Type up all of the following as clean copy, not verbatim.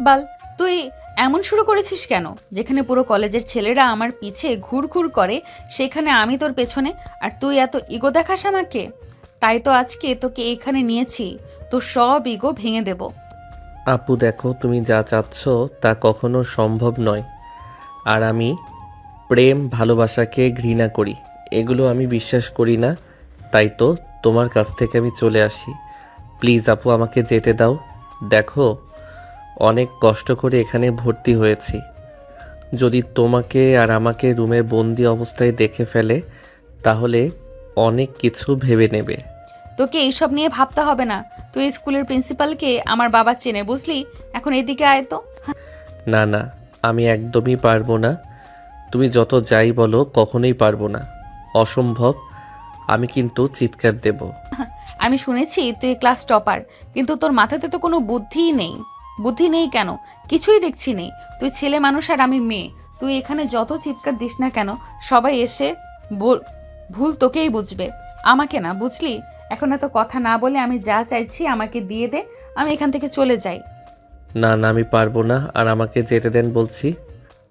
বাল, তুই এমন শুরু করেছিস কেন? যেখানে পুরো কলেজের ছেলেরা আমার পিছে ঘুর ঘুর করে, সেখানে আমি তোর পেছনে, আর তুই এত ইগো দেখাস আমাকে। তাই তো আজকে তোকে এখানে নিয়েছি, তোর সব ইগো ভেঙে দেব। আপু দেখো, তুমি যা চাচ্ছ তা কখনো সম্ভব নয়। আর আমি প্রেম ভালোবাসাকে ঘৃণা করি, এগুলো আমি বিশ্বাস করি না। তাই তো তোমার কাছ থেকে আমি চলে আসি। প্লিজ আপু, আমাকে যেতে দাও। দেখো, অনেক কষ্ট করে এখানে ভর্তি হয়েছি। যদি তোমাকে আর আমাকে রুমে বন্দি অবস্থায় দেখে ফেলে তাহলে অনেক কিছু ভেবে নেবে। তোকে এইসব নিয়ে ভাবতে হবে না। তুই স্কুলের প্রিন্সিপালকে আমার বাবা চেনে, বুঝলি? এখন এদিকে আয় তো। না না, আমি একদমই পারবো না। তুমি যত যাই বলো, কখনোই পারবো না, অসম্ভব। আমি কিন্তু চিৎকার দেব। আমি শুনেছি তুই ক্লাস টপার, কিন্তু তোর মাথাতে তো কোনো বুদ্ধিই নেই। বুদ্ধি নেই কেন? কিছুই দেখছি নেই। তুই ছেলে মানুষ আর আমি মেয়ে। তুই এখানে যত চিৎকার দিস না কেন, সবাই এসে ভুল তোকেই বুঝবে, আমাকে না, বুঝলি? এখন এত কথা না বলে আমি যা চাইছি আমাকে দিয়ে দে, আমি এখান থেকে চলে যাই। না না, আমি পারবো না, আর আমাকে যেতে দেন বলছি।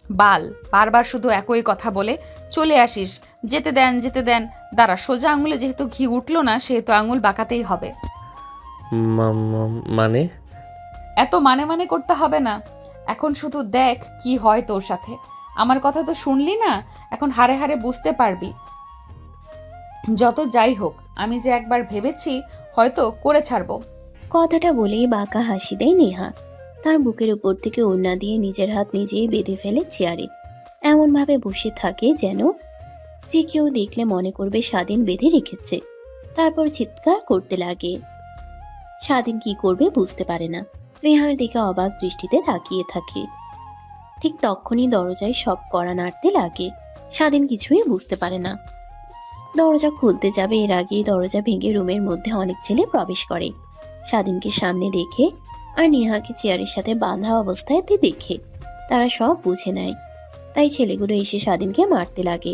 বাল, বারবার শুধু একই কথা বলে চলে আসিস। যেতে দেন, যেতে দেন। দাঁড়া, সোজা আঙুলে যেহেতু ঘি উঠলো না, সেহেতু আঙুল বাঁকাতেই হবে। মানে? এত মানে মানে করতে হবে না। এখন শুধু দেখ কি হয় তোর সাথে। আমার কথা তো শুনলি না, এখন হারে হারে বুঝতে পারবি। যত যাই হোক, আমি যে একবার ভেবেছি হয়তো করে ছাড়বো। কথাটা বলেই বাঁকা হাসি দেয় নেহা। তার বুকের উপর থেকে ওড়না দিয়ে নিজের হাত নিজেই বেঁধে ফেলে চেয়ারে, এমনভাবে বসে থাকে যেন যে কেউ দেখলে মনে করবে স্বাধীন বেঁধে রেখেছে। তারপর চিৎকার করতে লাগে। স্বাধীন কি করবে বুঝতে পারে না, নেহার দিকে অবাক দৃষ্টিতে তাকিয়ে থাকে। ঠিক তখনই দরজায় সব কড়া নাড়তে লাগে। স্বাধীন কিছুই বুঝতে পারে না। দরজা খুলতে যাবে এর আগেই দরজা ভেঙে রুমের মধ্যে অনেক ছেলে প্রবেশ করে। স্বাধীনকে সামনে দেখে আর নেহাকে চেয়ারের সাথে বাঁধা অবস্থায় দেখে তারা সব বুঝে নেয়। তাই ছেলেগুলো এসে স্বাধীনকে মারতে লাগে।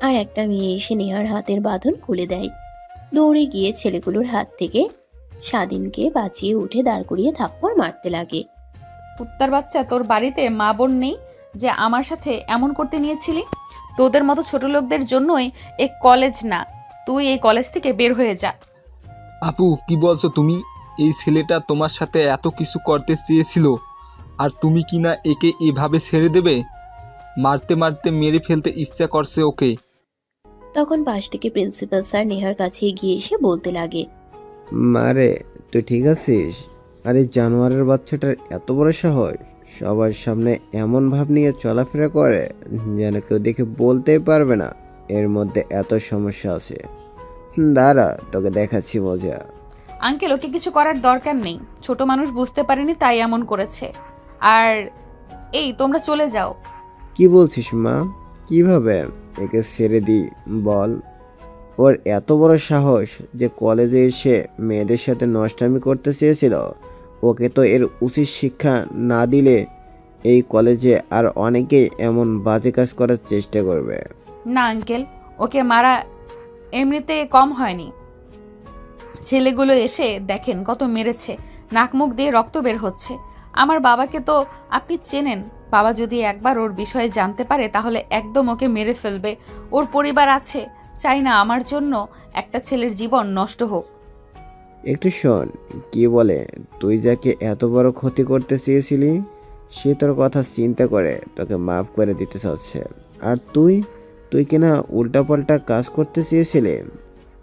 আর একটা মেয়ে এসে নেহার হাতের বাঁধন খুলে দেয়। দৌড়ে গিয়ে ছেলেগুলোর হাত থেকে স্বাধীনকে বাঁচিয়ে উঠে দাঁড় করিয়ে থাপ্পড় মারতে লাগে। কুত্তার বাচ্চা, তোর বাড়িতে মা বোন নেই যে আমার সাথে এমন করতে নিয়েছিলি? তোদের মতো ছোট লোকদের জন্যই এই কলেজ না। তুই এই কলেজ থেকে বের হয়ে যা। আপু কি বলছো তুমি? এই ছেলেটা তোমার সাথে এত কিছু করতে চেয়েছিল, আর তুমি কি না একে এভাবে ছেড়ে দেবে? মারতে মারতে মেরে ফেলতে ইচ্ছা করছে ওকে। তখন পাশ থেকে প্রিন্সিপাল স্যার নেহার কাছে এগিয়ে এসে বলতে লাগে, মারে, তুই ঠিক আছিস? আরে জানোয়ারের বাচ্চাটার এত বড় সাহস, সবার সামনে এমন ভাব নিয়ে চলাফেরা করে যেন কেউ দেখে বলতেই পারবে না এর মধ্যে এত সমস্যা আছে। দাঁড়া, তোকে দেখাচ্ছি মজা। আঙ্কেল, ওকে কিছু করার দরকার নেই। ছোট মানুষ বুঝতে পারেনি তাই এমন করেছে। আর এই, তোমরা চলে যাও। কি বলছিস মা? কিভাবে একে ছেড়ে দিই বল? ওর এত বড় সাহস যে কলেজে এসে মেয়েদের সাথে নষ্টামি করতে চেয়েছিল। ওকে তো এর উচিত শিক্ষা না দিলে এই কলেজে আর অনেকেই এমন বাজে কাজ করার চেষ্টা করবে। না আঙ্কেল, ওকে মারা এমনিতে কম হয়নি। ছেলেগুলো এসে দেখেন কত মেরেছে, নাক মুখ দিয়ে রক্ত বের হচ্ছে। আমার বাবাকে তো আপনি চেনেন। বাবা যদি একবার ওর বিষয়ে জানতে পারে তাহলে একদম ওকে মেরে ফেলবে। ওর পরিবার আছে, চাই না আমার জন্য একটা ছেলের জীবন নষ্ট হোক। একটু শোন, কি বলে, তুই যাকে এত বড় ক্ষতি করতে চেয়েছিলি সে তোর কথা চিন্তা করে তোকে মাফ করে দিতে চাচ্ছে। আর তুই তুই কিনা উল্টাপাল্টা কাজ করতে চেয়েছিলি।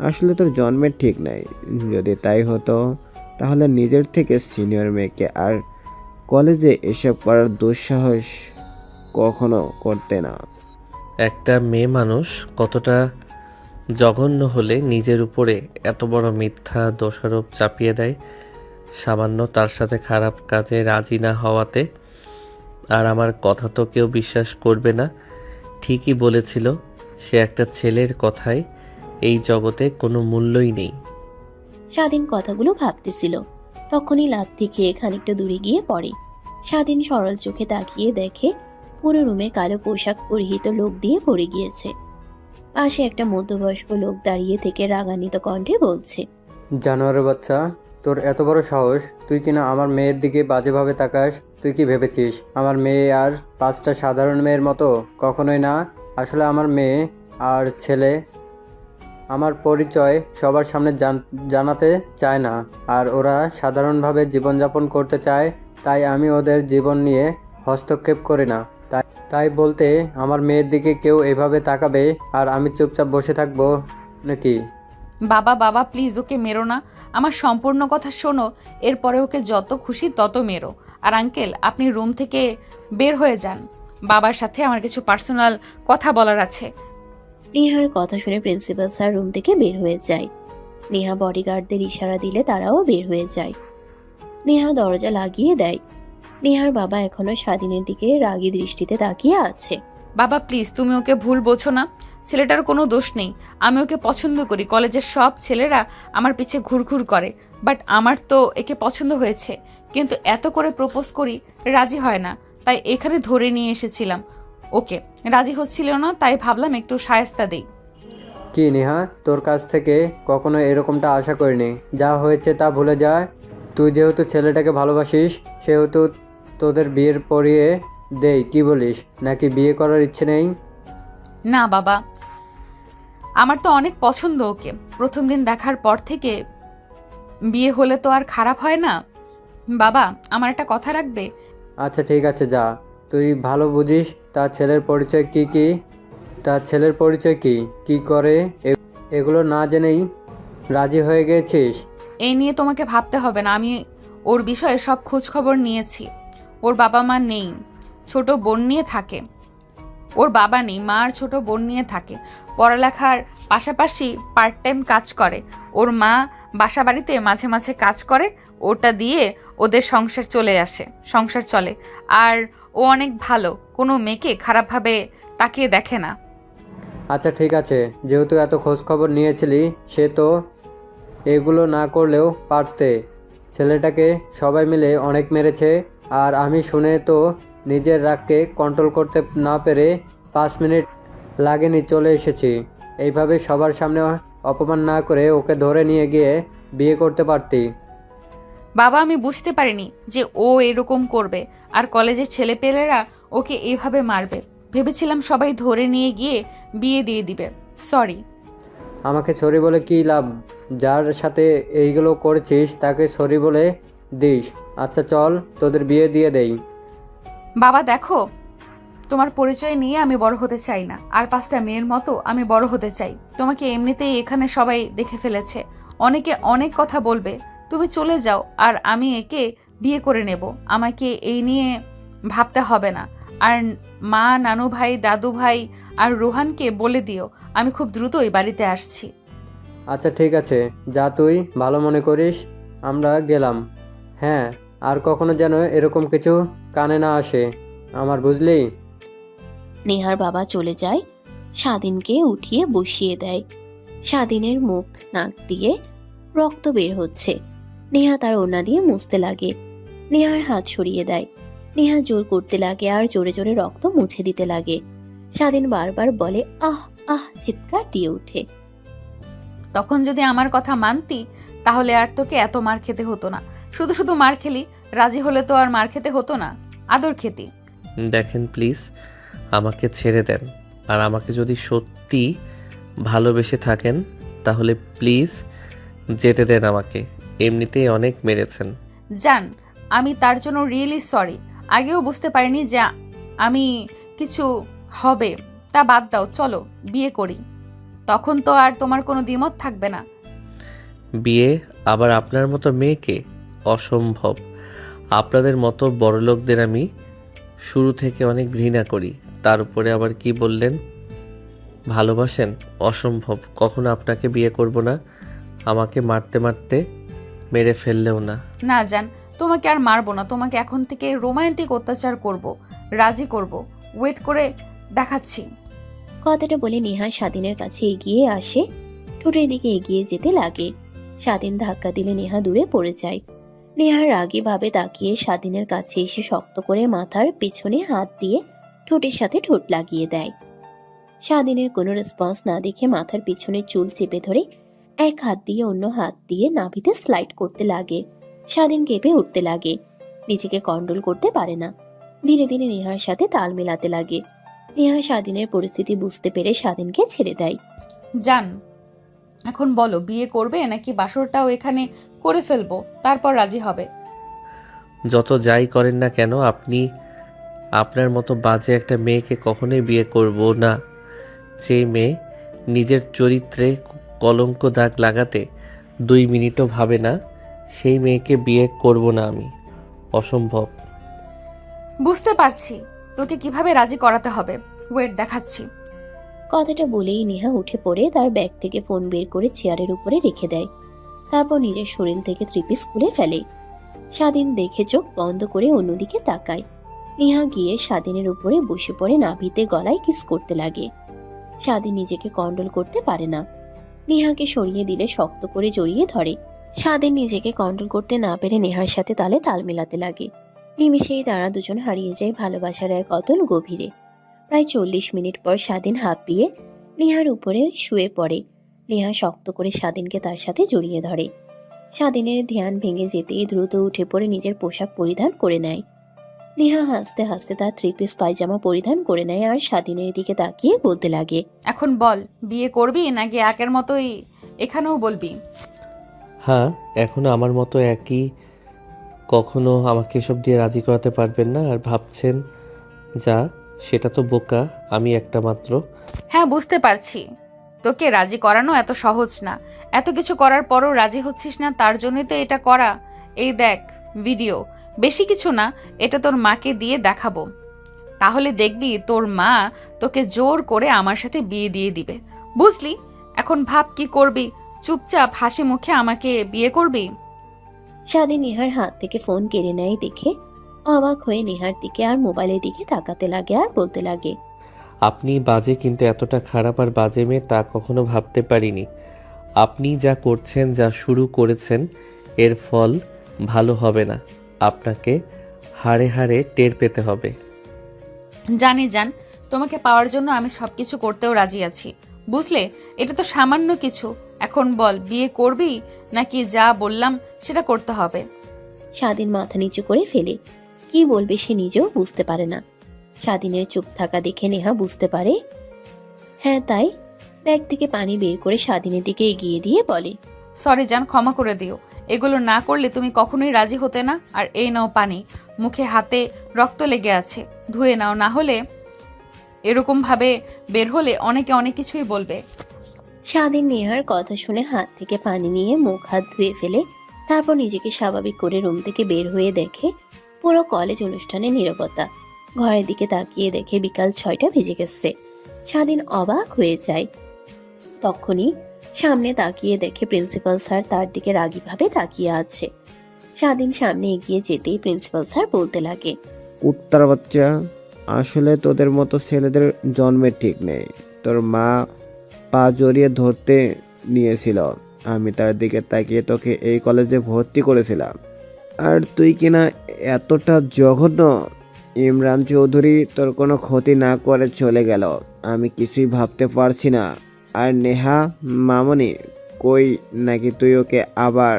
আসলে তোর জন্মের ঠিক নাই। যদি তাই হতো তাহলে নিজের থেকে সিনিয়র মেয়েকে আর কলেজে এসব করার দুঃসাহস কখনো করতে না। একটা মেয়ে মানুষ কতটা জঘন্য হলে নিজের উপরে এত বড় মিথ্যা দোষারোপ চাপিয়ে দেয়, সামান্য তার সাথে খারাপ কাজে রাজি না হওয়াতে। আর আমার কথা তো কেউ বিশ্বাস করবে না। ঠিকই বলেছিল, সে একটা ছেলের কথায় এই জগতে কোনো মূল্যই নেই। স্বাধীন কথাগুলো ভাবতেছিল। তখনই লাথি খেয়ে খানিকটা দূরে গিয়ে পড়ে। স্বাধীন সরল চোখে তাকিয়ে দেখে পুরো রুমে কালো পোশাক পরিহিত লোক দিয়ে ভরে গিয়েছে। পাশে একটা মধ্যবয়স্ক লোক দাঁড়িয়ে থেকে রাগান্বিত কণ্ঠে বলছে, জানোয়ারের বাচ্চা, তোর এত বড় সাহস, তুই কিনা আমার মেয়ের দিকে বাজেভাবে তাকাস? তুই কি ভেবেছিস আমার মেয়ে আর 5টা সাধারণ মেয়ের মতো? কখনোই না। আসলে আমার মেয়ে আর ছেলে আমার পরিচয় সবার সামনে জানাতে চায় না, আর ওরা সাধারণভাবে জীবনযাপন করতে চায়, তাই আমি ওদের জীবন নিয়ে হস্তক্ষেপ করি না। তাই তাই বলতে আমার মেয়ের দিকে কেউ এভাবে তাকাবে আর আমি চুপচাপ বসে থাকবো নাকি? বাবা বাবা প্লিজ ওকে মেরো না, আমার সম্পূর্ণ কথা শোনো, এরপরে ওকে যত খুশি তত মেরো। আর আঙ্কেল আপনি রুম থেকে বের হয়ে যান, বাবার সাথে আমার কিছু পার্সোনাল কথা বলার আছে। নেহার কথা শুনে প্রিন্সিপাল স্যার রুম থেকে বের হয়ে যায়। নেহা বডিগার্ডদের ইশারা দিলে তারাও বের হয়ে যায়। নেহা দরজা লাগিয়ে দেয়। নেহার বাবা এখনো স্বাধীনের দিকে রাগী দৃষ্টিতে তাকিয়ে আছে। বাবা প্লিজ তুমি ওকে ভুল বোঝো না, ছেলেটার কোনো দোষ নেই। আমি ওকে পছন্দ করি, কলেজের সব ছেলেরা আমার পিছে ঘুরঘুর করে, বাট আমার তো একে পছন্দ হয়েছে, কিন্তু এত করে প্রপোজ করি রাজি হয় না, তাই এখানে ধরে নিয়ে এসেছিলাম। ওকে রাজি হচ্ছিল না, তাই ভাবলাম একটু শায়েস্তা দেই। কি নেহা, তোর কাছ থেকে কখনো এরকমটা আশা করিনি। যা হয়েছে তা ভুলে যায়। তুই যেহেতু ছেলেটাকে ভালোবাসিস, সেহেতু তোদের বিয়ের পরিয়ে দেই, কি বলিস? নাকি বিয়ে করার ইচ্ছে নেই? না বাবা, আমার তো অনেক পছন্দ ওকে, প্রথম দিন দেখার পর থেকে। বিয়ে হলে তো আর খারাপ হয় না। বাবা আমার একটা কথা রাখবে? আচ্ছা ঠিক আছে, যা। তুই ভালো বুঝিস তার ছেলের পরিচয় কি কি, তার ছেলের পরিচয় কি কি করে, এগুলো না জেনেই রাজি হয়ে গেছিস? এই নিয়ে তোমাকে ভাবতে হবে না, আমি ওর বিষয়ে সব খোঁজ খবর নিয়েছি। ওর বাবা মা নেই, ছোট বোন নিয়ে থাকে। ওর বাবা নেই, মা আর ছোট বোন নিয়ে থাকে। পড়ালেখার পাশাপাশি পার্ট টাইম কাজ করে। ওর মা বাসা বাড়িতে মাঝে মাঝে কাজ করে, ওটা দিয়ে ওদের সংসার চলে। আর ও অনেক ভালো, কোনো মেয়েকে খারাপভাবে তাকিয়ে দেখে না। আচ্ছা ঠিক আছে, যেহেতু এত খোঁজ খবর নিয়েছিলি, সে তো এগুলো না করলেও পারতে। ছেলেটাকে সবাই মিলে অনেক মেরেছে, আর আমি শুনে তো নিজের রাগকে কন্ট্রোল করতে না পেরে 5 মিনিট লাগেনি চলে এসেছি। এইভাবে সবার সামনে অপমান না করে ওকে ধরে নিয়ে গিয়ে বিয়ে করতে পারতি। বাবা আমি বুঝতে পারিনি যে ও এরকম করবে, আর কলেজের ছেলেপেলেরা ওকে এভাবে মারবে। ভেবেছিলাম সবাই ধরে নিয়ে গিয়ে বিয়ে দিয়ে দিবে। সরি। আমাকে সরি বলে কী লাভ? যার সাথে এইগুলো করেছিস তাকে সরি বলে দিস। আচ্ছা চল, তোদের বিয়ে দিয়ে দেই। বাবা দেখো, তোমার পরিচয় নিয়ে আমি বড় হতে চাই না, আর 5টা মেয়ের মতো আমি বড় হতে চাই। তোমাকে এমনিতেই এখানে সবাই দেখে ফেলেছে, অনেকে অনেক কথা বলবে। তুমি চলে যাও, আর আমি একে বিয়ে করে নেব। আমাকে এই নিয়ে ভাবতে হবে না। আর মা, নানু ভাই, দাদু ভাই আর রোহানকে বলে দিও আমি খুব দ্রুতই বাড়িতে আসছি। আচ্ছা ঠিক আছে, যা তুই ভালো মনে করিস। আমরা গেলাম। হ্যাঁ, আর কখনো যেন এরকম কিছু কানে না আসে আমার, বুঝলি? নেহার বাবা চলে যায়। স্বাধীনকে উঠিয়ে বসিয়ে দেয়। স্বাধীনের মুখ নাক দিয়ে রক্ত বের হচ্ছে। নেহা তার ওড়না দিয়ে মুছতে লাগে। নেহার হাত সরিয়ে দেয়। নেহা জোর করতে লাগে আর জোরে জোরে রক্ত মুছে দিতে লাগে। স্বাধীন বারবার বলে আহ আহ, চিৎকার দিয়ে ওঠে। তখন যদি আমার কথা মানতি, তাহলে আর তোকে এত মার খেতে হতো না। শুধু শুধু মার খেলি, রাজি হলে তো আর মার খেতে হতো না, আদর খেতি। দেখেন প্লিজ, আমাকে ছেড়ে দেন। আর আমাকে যদি সত্যি ভালোবেসে থাকেন তাহলে প্লিজ যেতে দেন আমাকে। এমনিতেই অনেক মেরেছেন। জান, আমি তার জন্য রিয়েলি সরি। আগেও বুঝতে পারিনি যে আমি কিছু হবে। তা বাদ দাও, চলো বিয়ে করি। তখন তো আর তোমার কোনো দ্বিমত থাকবে না। বিয়ে আবার আপনার মতো মেয়েকে? অসম্ভব। আপনাদের মতো বড়লোকদের আমি শুরু থেকে অনেক ঘৃণা করি। তার উপরে আবার কি বললেন ভালোবাসেন? অসম্ভব, কখনো আপনাকে বিয়ে করব না। আমাকে মারতে মারতে মেরে ফেললেও না। না জান, তোমাকে আর মারবো না, তোমাকে এখন থেকে রোমান্টিক অত্যাচার করব, রাজি করব। ওয়েট করে দেখাচ্ছি। কথাটা বলে নেহা স্বাধীনের কাছে এগিয়ে আসে, ঠোঁটের দিকে এগিয়ে যেতে লাগে। স্বাধীন ধাক্কা দিলে নেহা দূরে পড়ে যায়। নেহার রাগী ভাবে তাকিয়ে স্বাধীনের কাছে এসে শক্ত করে মাথার পিছনে হাত দিয়ে ঠোঁটের সাথে ঠোঁট লাগিয়ে দেয়। স্বাধীনের কোনো রেসপন্স না দেখে মাথার পিছনে চুল চেপে ধরে এক হাত দিয়ে অন্য হাত দিয়ে নাভিতে স্লাইড করতে লাগে। স্বাধীন কেঁপে উঠতে লাগে, নিজেকে কন্ট্রোল করতে পারে না। ধীরে ধীরে নেহার সাথে তাল মেলাতে লাগে। নেহা স্বাধীনের পরিস্থিতি বুঝতে পেরে স্বাধীনকে ছেড়ে দেয়। যান, এখন বলো বিয়ে করবে নাকি বাসরটাও এখানে করে ফেলবো, তারপর রাজি হবে? যত যাই করেন না কেন আপনি আপনার মতো বাজে একটা মেয়েকে কখনোই বিয়ে করব না। যে মেয়ে নিজের চরিত্রে কলঙ্ক দাগ লাগাতে 2 মিনিটও ভাবে না, সেই মেয়েকে বিয়ে করব না আমি। অসম্ভব। বুঝতে পারছি তোকে কিভাবে রাজি করাতে হবে, ওয়েট দেখাচ্ছি। কথাটা বলেই নেহা উঠে পড়ে তার ব্যাগ থেকে ফোন বের করে চেয়ারের উপরে রেখে দেয়। তারপর নিজের শরীর থেকে 3 পিস খুলে ফেলে। স্বাধীন দেখে চোখ বন্ধ করে অন্যদিকে তাকায়। নেহা গিয়ে স্বাধীনের উপরে বসে পড়ে নাভিতে গলায় কিস করতে লাগে। স্বাধীন নিজেকে কন্ট্রোল করতে পারে না। নেহাকে সরিয়ে দিলে শক্ত করে জড়িয়ে ধরে। স্বাধীন নিজেকে কন্ট্রোল করতে না পেরে নেহার সাথে তালে তাল মেলাতে লাগে। নিমেষেই তারা দুজন হারিয়ে যায় ভালোবাসার এক অতল গভীরে। প্রায় 40 মিনিট পর স্বাধীন হাঁপিয়ে নেহার উপরে শুয়ে পড়ে। নেহা শক্ত করে স্বাধীনকে তার সাথে জড়িয়ে ধরে। স্বাধীনের ধ্যান ভেঙে যেতেই দ্রুত উঠে পড়ে নিজের পোশাক পরিধান করে নেয়। নেহা হাসতে হাসতে তার 3 পিস পায়জামা পরিধান করে নেয় আর স্বাধীনের দিকে তাকিয়ে বলতে লাগে, এখন বল বিয়ে করবি নাকি একের মতোই এখানেও বলবি? হ্যাঁ, এখনো আমার মতো একই। কখনো আমাকে এসব দিয়ে রাজি করাতে পারবেন না। আর ভাবছেন যা, সেটা তো বোকা। আমি একটা মাত্র। হ্যাঁ বুঝতে পারছি, তোকে রাজি করানো এত সহজ না। এত কিছু করার পরও রাজি হচ্ছিস না, তার জন্যই তো এটা করা। এই দেখ ভিডিও, বেশি কিছু না, এটা তোর মাকে দিয়ে দেখাবো, তাহলে দেখবি তোর মা তোকে জোর করে আমার সাথে বিয়ে দিয়ে দিবে, বুঝলি? এখন ভাব কি করবি, চুপচাপ হাসি মুখে আমাকে বিয়ে করবি? স্বাধীন নেহার হাত থেকে ফোন কেড়ে নেয় দেখে অবাক হয়ে নেহার দিকে আর মোবাইলের দিকে তাকাতে লাগে আর বলতে লাগে, আপনি বাজে, কিন্তু এতটা খারাপ আর বাজে মেয়ে তা কখনো ভাবতে পারিনি। আপনি যা করছেন, যা শুরু করেছেন, এর ফল ভালো হবে না। আপনাকে হাড়ে হাড়ে টের পেতে হবে। জানি জান, তোমাকে পাওয়ার জন্য আমি সবকিছু করতেও রাজি আছি, বুঝলে? এটা তো সামান্য কিছু। এখন বল বিয়ে করবি নাকি যা বললাম সেটা করতে হবে? স্বাধীন মাথা নিচু করে ফেলে। কি বলবে সে নিজেও বুঝতে পারে না। স্বাধীনের চুপ থাকা দেখে নেহা বুঝতে পারে হ্যাঁ তাই। ব্যাগ থেকে পানি বের করে স্বাধীনের দিকে এগিয়ে দিয়ে বলে, সরি জান, ক্ষমা করে দিও। এগুলো না করলে তুমি কখনোই রাজি হতে না। আর এই নাও পানি, মুখে হাতে রক্ত লেগে আছে, ধুয়ে নাও, না হলে এরকম ভাবে বের হলে অনেকে অনেক কিছুই বলবে। স্বাধীন নেহার কথা শুনে হাত থেকে পানি নিয়ে মুখ হাত ধুয়ে ফেলে। তারপর নিজেকে স্বাভাবিক করে রুম থেকে বের হয়ে দেখে পুরো কলেজ অনুষ্ঠানে নীরবতা। ঘরের দিকে তাকিয়ে দেখে বিকাল 6টা বেজে গেছে। স্বাধীন অবাক হয়ে যায়। তখনই সামনে তাকিয়ে দেখে প্রিন্সিপাল স্যার তার দিকে রাগীভাবে তাকিয়ে আছে। স্বাধীন সামনে এগিয়ে যেতেই প্রিন্সিপাল স্যার বলতে লাগে, উত্তর বাচ্চা, আসলে তোদের মতো ছেলেদের জন্মের ঠিক নেই। তোর মা পা জড়িয়ে ধরতে নিয়েছিল, আমি তার দিকে তাকিয়ে তোকে এই কলেজে ভর্তি করেছিলাম, আর তুই কিনা এতটা জঘন্য। ইমরান চৌধুরী তোর কোনো ক্ষতি না করে চলে গেল, আমি কিছুই ভাবতে পারছি না। আর নেহা মামনি কই, নাকি তুই ওকে আবার?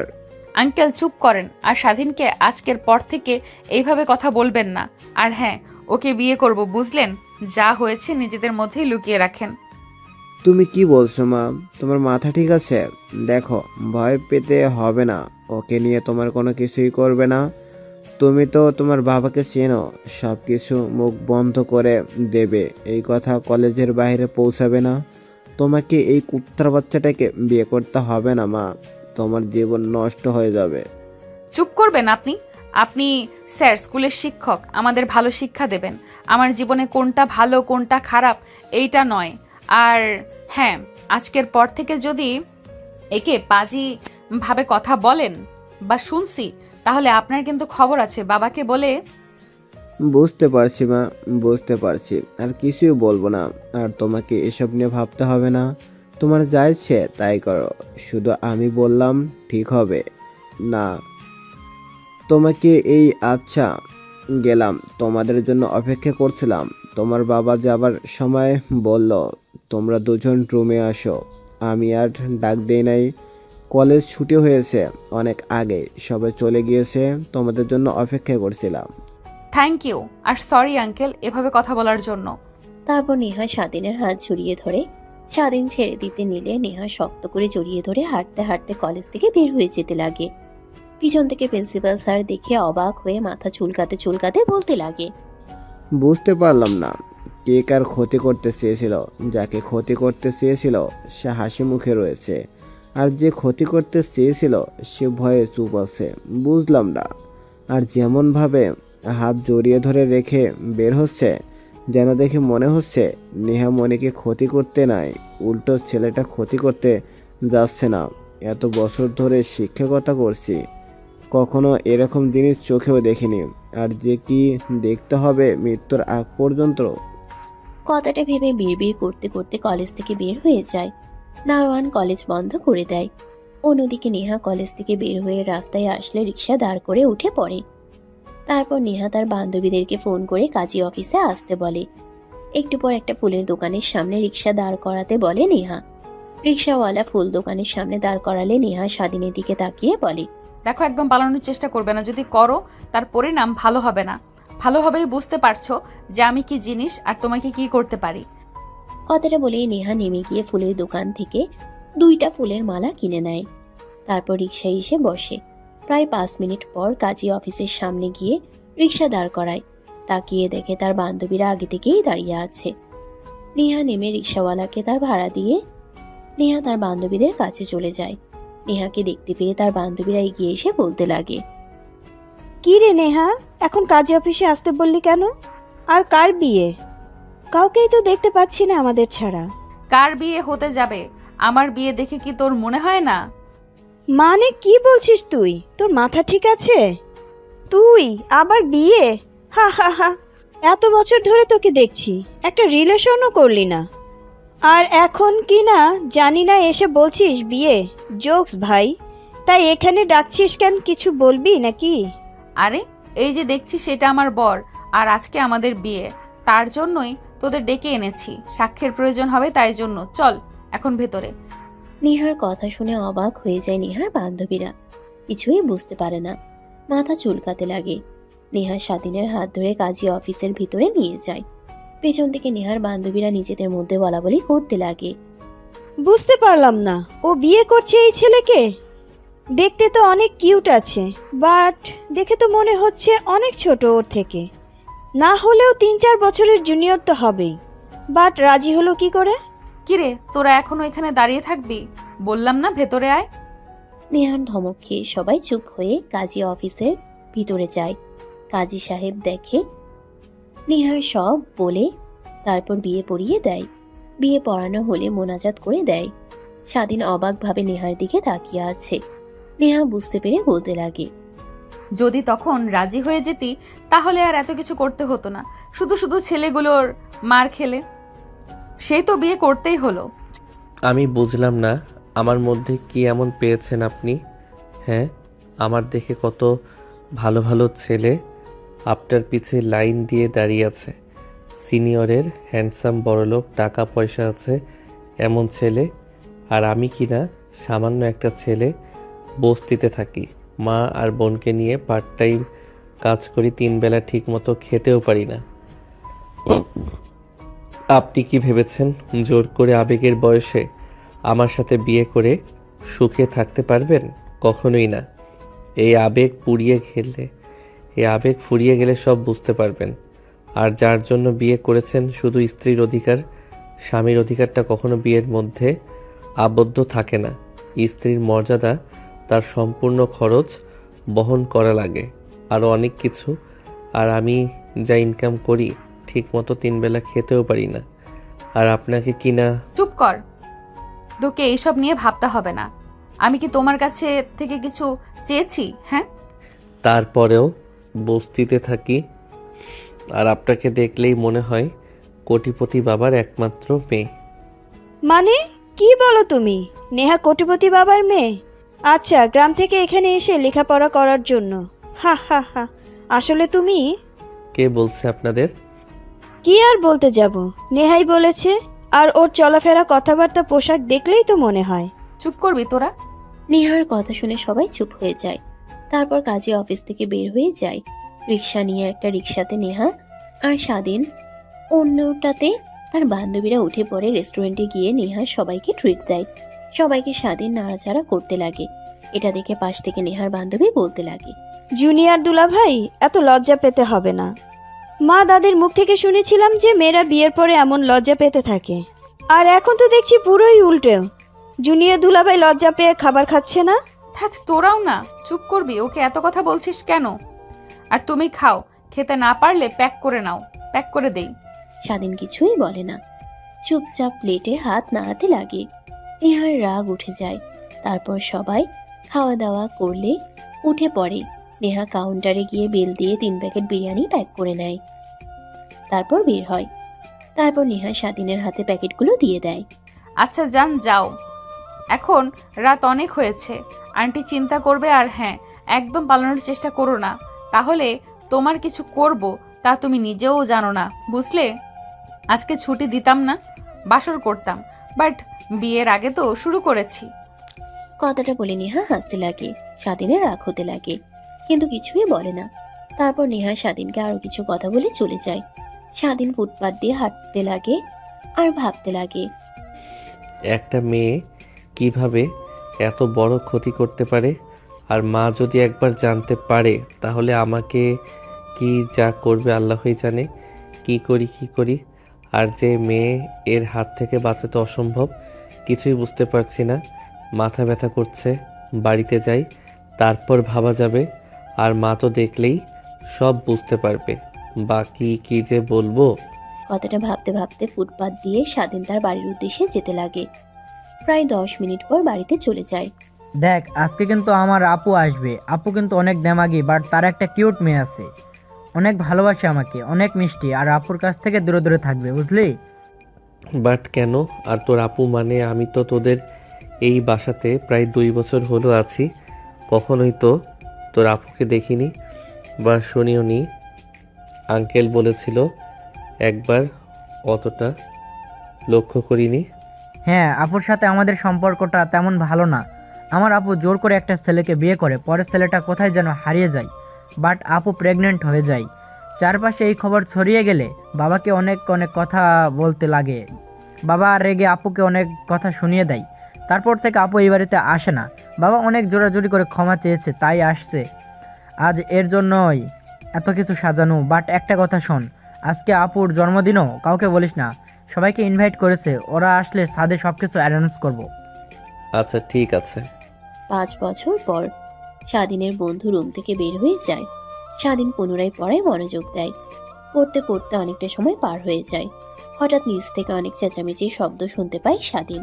আঙ্কেল চুপ করেন, আর স্বাধীনকে আজকের পর থেকে এইভাবে কথা বলবেন না। আর হ্যাঁ, ওকে বিয়ে করব, বুঝলেন? যা হয়েছে নিজেদের মধ্যেই লুকিয়ে রাখেন। তুমি কি বলছো মা? তোমার মাথা ঠিক আছে? দেখো, ভয় পেতে হবে না, ওকে নিয়ে তোমার কোনো কিছুই করবে না। তুমি তো তোমার বাবাকে চেনো, সব কিছু মুখ বন্ধ করে দেবে, এই কথা কলেজের বাইরে পৌঁছাবে না। তোমাকে এই কুত্তার বাচ্চাটাকে বিয়ে করতে হবে না মা, তোমার জীবন নষ্ট হয়ে যাবে। চুপ করবেন আপনি? আপনি স্যার, স্কুলের শিক্ষক, আমাদের ভালো শিক্ষা দেবেন। আমার জীবনে কোনটা ভালো কোনটা খারাপ এইটা নয়। আর হ্যাঁ, আজকের পর থেকে যদি একে পাজি ভাবে কথা বলেন বা শুনছি, তাহলে আপনার কিন্তু খবর আছে। বাবাকে বলে বুঝতে পারছি মা, বুঝতে পারছি, আর কিছুই বলবো না। আর তোমাকে এসব নিয়ে ভাবতে হবে না, তোমার যা ইচ্ছে তাই করো, শুধু আমি বললাম ঠিক হবে না। তোমাকে এই আচ্ছা, গেলাম, তোমাদের জন্য অপেক্ষা করছিলাম। তোমার বাবা যাবার সময় বলল তোমরা দুজন রুমে আসো। আমি আর ডাক দেই নাই। কলেজ ছুটি হয়েছে অনেক আগে, সবাই চলে গিয়েছে, তোমাদের জন্য অপেক্ষা করছিলাম। থ্যাংক ইউ আর সরি আঙ্কেল এভাবে কথা বলার জন্য। তারপর নেহা স্বাধীনের হাত জড়িয়ে ধরে, স্বাধীন ছেড়ে দিতে নিলে নেহা শক্ত করে জড়িয়ে ধরে হাঁটতে হাঁটতে কলেজ থেকে বের হয়ে যেতে লাগে। পিছন থেকে প্রিন্সিপাল স্যার দেখে অবাক হয়ে মাথা চুলকাতে চুলকাতে বলতে লাগে, বুঝতে পারলাম না কে কার ক্ষতি করতে চেয়েছিল। যাকে ক্ষতি করতে চেয়েছিল সে হাসি মুখে রয়েছে, আর যে ক্ষতি করতে চেয়েছিল সে ভয়ে চুপ আছে। বুঝলাম না। আর যেমনভাবে হাত জড়িয়ে ধরে রেখে বের হচ্ছে, যেন দেখে মনে হচ্ছে নেহা মনিকে ক্ষতি করতে নাই, উল্টো ছেলেটা ক্ষতি করতে যাচ্ছে না। এত বছর ধরে শিক্ষকতা করছি, কখনো এরকম জিনিস চোখেও দেখিনি। আর যে কি দেখতে হবে মৃত্যুর আগ পর্যন্ত। কথাটা ভেবে বিড়বিড় করতে করতে কলেজ থেকে বের হয়ে যায়। দারোয়ান কলেজ বন্ধ করে দেয়। অন্যদিকে নেহা কলেজ থেকে বের হয়ে রাস্তায় আসলে রিক্সা দাঁড় করে উঠে পড়ে। তারপর নেহা তার বান্ধবীদেরকে ফোন করে কাজী অফিসে আসতে বলে। একটু পর একটা ফুলের দোকানের সামনে রিক্সা দাঁড় করাতে বলে নেহা। রিক্সাওয়ালা ফুল দোকানের সামনে দাঁড় করালে নেহা স্বাধীনের দিকে তাকিয়ে বলে, দেখো একদম পালানোর চেষ্টা করবে না, যদি করো তার পরিণাম ভালো হবে না। ভালোভাবেই বুঝতে পারছো যে আমি কি জিনিস আর তোমাকে কি করতে পারি। কথাটা বলেই নেহা নেমে গিয়ে ফুলের দোকান থেকে 2টা ফুলের মালা কিনে নেয়। তারপর রিক্সায় এসে বসে। প্রায় 5 মিনিট পর কাজী অফিসের সামনে গিয়ে রিক্সা দাঁড় করায়। তাকিয়ে দেখে তার বান্ধবীরা আগে থেকেই দাঁড়িয়ে আছে। নেহা নেমে রিক্সাওয়ালাকে তার ভাড়া দিয়ে নেহা তার বান্ধবীদের কাছে চলে যায়। নেহাকে দেখতে পেয়ে তার বান্ধবীরা এগিয়ে এসে বলতে লাগে, কি রে নেহা, এখন কাজী অফিসে আসতে বললি কেন? আর কার বিয়ে? কাউকেই তো দেখতে পাচ্ছি না আমাদের ছাড়া। কার বিয়ে হতে যাবে? আমার বিয়ে দেখে কি তোর মনে হয় না? মানে কি বলছিস তুই? তোর মাথা ঠিক আছে? তুই আবার বিয়ে? হা হা হা, এত বছর ধরে তোকে দেখছি, একটা রিলেশনও করলি না, আর এখন কি না জানি না এসে বলছিস বিয়ে। জোকস ভাই, তাই এখানে ডাকছিস কেন, কিছু বলবি নাকি? আরে এই যে দেখছি সেটা আমার বর, আর আজকে আমাদের বিয়ে, তার জন্যই তোদের ডেকে এনেছি। সাক্ষ্যের প্রয়োজন হবে, তাই জন্য চল এখন ভেতরে। নেহার কথা শুনে অবাক হয়ে যায় নেহার বান্ধবীরা। কিছুই বুঝতে পারে না, মাথা চুলকাতে লাগে। নেহা স্বাধীনের হাত ধরে কাজী অফিসের ভিতরে নিয়ে যায়। পেছন থেকে নেহার বান্ধবীরা নিজেদের মধ্যে বলাবলি করতে লাগে। বুঝতে পারলাম না, ও বিয়ে করছে এই ছেলেকে? দেখতে তো অনেক কিউট আছে, বাট দেখে তো মনে হচ্ছে অনেক ছোট ওর থেকে। না হলেও 3-4 বছরের জুনিয়র তো হবেই। বাট রাজি হলো কি করে? কিরে তোরা এখনো এখানে দাঁড়িয়ে থাকবি? বললাম না ভেতরে আয়। নেহার ধমক খেয়ে সবাই চুপ হয়ে কাজী অফিসের ভিতরে যায়। কাজী সাহেব দেখে নেহার সব বলে তারপর বিয়ে পড়িয়ে দেয়। বিয়ে পড়ানো হলে মোনাজাত করে দেয়। স্বাধীন অবাকভাবে নেহার দিকে তাকিয়ে আছে। নেহা বুঝতে পেরে বলতে লাগে, যদি তখন রাজি হয়ে যেতি তাহলে আর এত কিছু করতে হতো না, শুধু শুধু ছেলেগুলোর মার খেলে। সেই তো বিয়ে করতেই হলো। আমি বুঝলাম না আমার মধ্যে কি এমন পেয়েছেন আপনি। হ্যাঁ, আমার দেখে কত ভালো ভালো ছেলে আপনার পিছে লাইন দিয়ে দাঁড়িয়ে আছে। সিনিয়রের হ্যান্ডসাম বড়লোক, টাকা পয়সা আছে এমন ছেলে, আর আমি কি না সামান্য একটা ছেলে, বস্তিতে থাকি, মা আর বোনকে নিয়ে পার্ট টাইম কাজ করি, 3 বেলা ঠিক মতো খেতেও পারি না। আপনি কি ভেবেছেন জোর করে আবেগের বয়সে আমার সাথে বিয়ে করে সুখে থাকতে পারবেন? কখনোই না। এই আবেগ ফুরিয়ে গেলে সব বুঝতে পারবেন। আর যার জন্য বিয়ে করেছেন শুধু স্ত্রীর অধিকার, স্বামীর অধিকারটা কখনো বিয়ের মধ্যে আবদ্ধ থাকে না। স্ত্রীর মর্যাদা, তার সম্পূর্ণ খরচ বহন করা লাগে, আরও অনেক কিছু। আর আমি যা ইনকাম করি ঠিক মতো 3 বেলা খেতেও পারি না। আর আপনাকে কিনা। চুপ কর, তোকে এইসব নিয়ে ভাবতে হবে না। আমি কি তোমার কাছে থেকে কিছু চেয়েছি? হ্যাঁ, তারপরেও বস্তিতে থাকি, আর আপনাকে দেখলেই মনে হয় কোটিপতি বাবার একমাত্র মেয়ে। মানে কি বলো তুমি? নেহা কোটিপতি বাবার মেয়ে? আচ্ছা, গ্রাম থেকে এখানে এসে লেখাপড়া করার জন্য? হা হা হা, আসলে তুমি? কে বলছে আপনাদের? কি আর বলতে যাব, নেহাই বলেছে। আর ওর চলাফেরা, কথাবার্তা, পোশাক দেখলেই তো মনে হয়। চুপ করবি তোরা? নেহার কথা শুনে সবাই চুপ হয়ে যায়। তারপর কাজী অফিস থেকে বের হয়ে যায়। রিক্সা নিয়ে একটা রিক্সাতে নেহা আর স্বাধীন, অন্যটাতে তার বান্ধবীরা উঠে পড়ে। রেস্টুরেন্টে গিয়ে নেহা সবাইকে ট্রিট দেয়। সবাইকে স্বাধীন নাড়াচাড়া করতে লাগে। এটা দেখে পাশ থেকে নেহার বান্ধবী বলতে লাগে, জুনিয়র দুলাভাই, এত লজ্জা পেতে হবে না। মা দাদির মুখ থেকে শুনেছিলাম যে মেয়েরা বিয়ের পরে এমন লজ্জা পেতে থাকে, আর এখন তো দেখছি পুরোই উল্টো। জুনিয়র দুলাভাই লজ্জা পেয়ে খাবার খাচ্ছে না। ধ্যাৎ, তোরাও না, চুপ করবি? ওকে এত কথা বলছিস কেন? আর তুমি খাও, খেতে না পারলে প্যাক করে নাও, প্যাক করে দেই। স্বাধীন কিছুই বলে না, চুপচাপ প্লেটে হাত নাড়াতে লাগে। নেহার রাগ উঠে যায়। তারপর সবাই খাওয়া দাওয়া করলে উঠে পড়ে। নেহা কাউন্টারে গিয়ে বিল দিয়ে 3 প্যাকেট বিরিয়ানি প্যাক করে নেয়। তারপর বের হয়। তারপর নেহা স্বাধীনের হাতে প্যাকেটগুলো দিয়ে দেয়। আচ্ছা যান, যাও, এখন রাত অনেক হয়েছে। আন্টি চিন্তা করবে। আর হ্যাঁ, একদম পালানোর চেষ্টা করো না, তাহলে তোমার কিছু করব তা তুমি নিজেও জানো না, বুঝলে? আজকে ছুটি দিতাম না, বাসর করতাম, বাট বিয়ের আগে তো শুরু করেছি। কথাটা বলে নেহা হাসতে লাগে। স্বাধীনের রাগ হতে লাগে, কিন্তু কিছুই বলে না। তারপর নেহা স্বাধীনকে আরো কিছু কথা বলে চলে যায়। স্বাধীন ফুটপাত দিয়ে হাঁটতে লাগে আর ভাবতে লাগে, একটা মেয়ে কিভাবে এত বড় ক্ষতি করতে পারে, আর মা যদি একবার জানতে পারে তাহলে আমাকে কি যা করবে আল্লাহই জানে। কি করি। আর যে মেয়ে, এর হাত থেকে বাঁচাতে অসম্ভব। কিছুই বুঝতে পারছি না, মাথা ব্যথা করছে। বাড়িতে যাই, তারপর ভাবা যাবে। আর মা তো দেখলেই সব বুঝতে পারবে। বাকি কি যে বলবো। কথাটা ভাবতে ভাবতে ফুটপাত দিয়ে স্বাধীন তার বাড়ির উদ্দেশ্যে যেতে লাগে। প্রায় 10 মিনিট পর বাড়িতে চলে যায়। দেখ, আজকে কিন্তু আমার আপু আসবে। আপু কিন্তু অনেক দেমাগি, বাট তার একটা কিউট মেয়ে আছে, অনেক ভালোবাসে আমাকে, অনেক মিষ্টি। আর আপুর কাছ থেকে দূরে দূরে থাকবে, বুঝলি? বাট কেন? আর তোর আপু মানে? আমি তো তোদের এই বাসাতে প্রায় 2 বছর হলো আছি, কখনোই তো তোর আপুকে দেখিনি বা শুনিও নি। আঙ্কেল বলেছিল একবার, অতটা লক্ষ্য করিনি। হ্যাঁ, আপুর সাথে আমাদের সম্পর্কটা তেমন ভালো না। আমার আপু জোর করে একটা ছেলেকে বিয়ে করে, পরে ছেলেটা কোথায় যেন হারিয়ে যায়, বাট আপু প্রেগনেন্ট হয়ে যায়। চারপাশে এই খবর ছড়িয়ে গেলে বাবাকে অনেক অনেক কথা বলতে লাগে। বাবা রেগে আপুকে অনেক কথা শুনিয়ে দেয়। তারপর থেকে আপু এই বাড়িতে আসে না। বাবা অনেক জোরাজুরি করে ক্ষমা চেয়েছে, তাই আসছে আজ। এর জন্যই এত কিছু সাজানো। বাট একটা কথা শোন, আজকে আপুর জন্মদিনও কাউকে বলিস না। সবাইকে ইনভাইট করেছে, ওরা আসলে ছাদে সব কিছু অ্যারেঞ্জ করবো। আচ্ছা ঠিক আছে। 5 বছর পর স্বাধীনের বন্ধু রুম থেকে বের হয়ে যায়। স্বাধীন পুনরায় পড়ায় মনোযোগ দেয়। পড়তে পড়তে অনেকটা সময় পার হয়ে যায়। হঠাৎ নিচ থেকে অনেক চেঁচামেচির শব্দ শুনতে পায় স্বাধীন।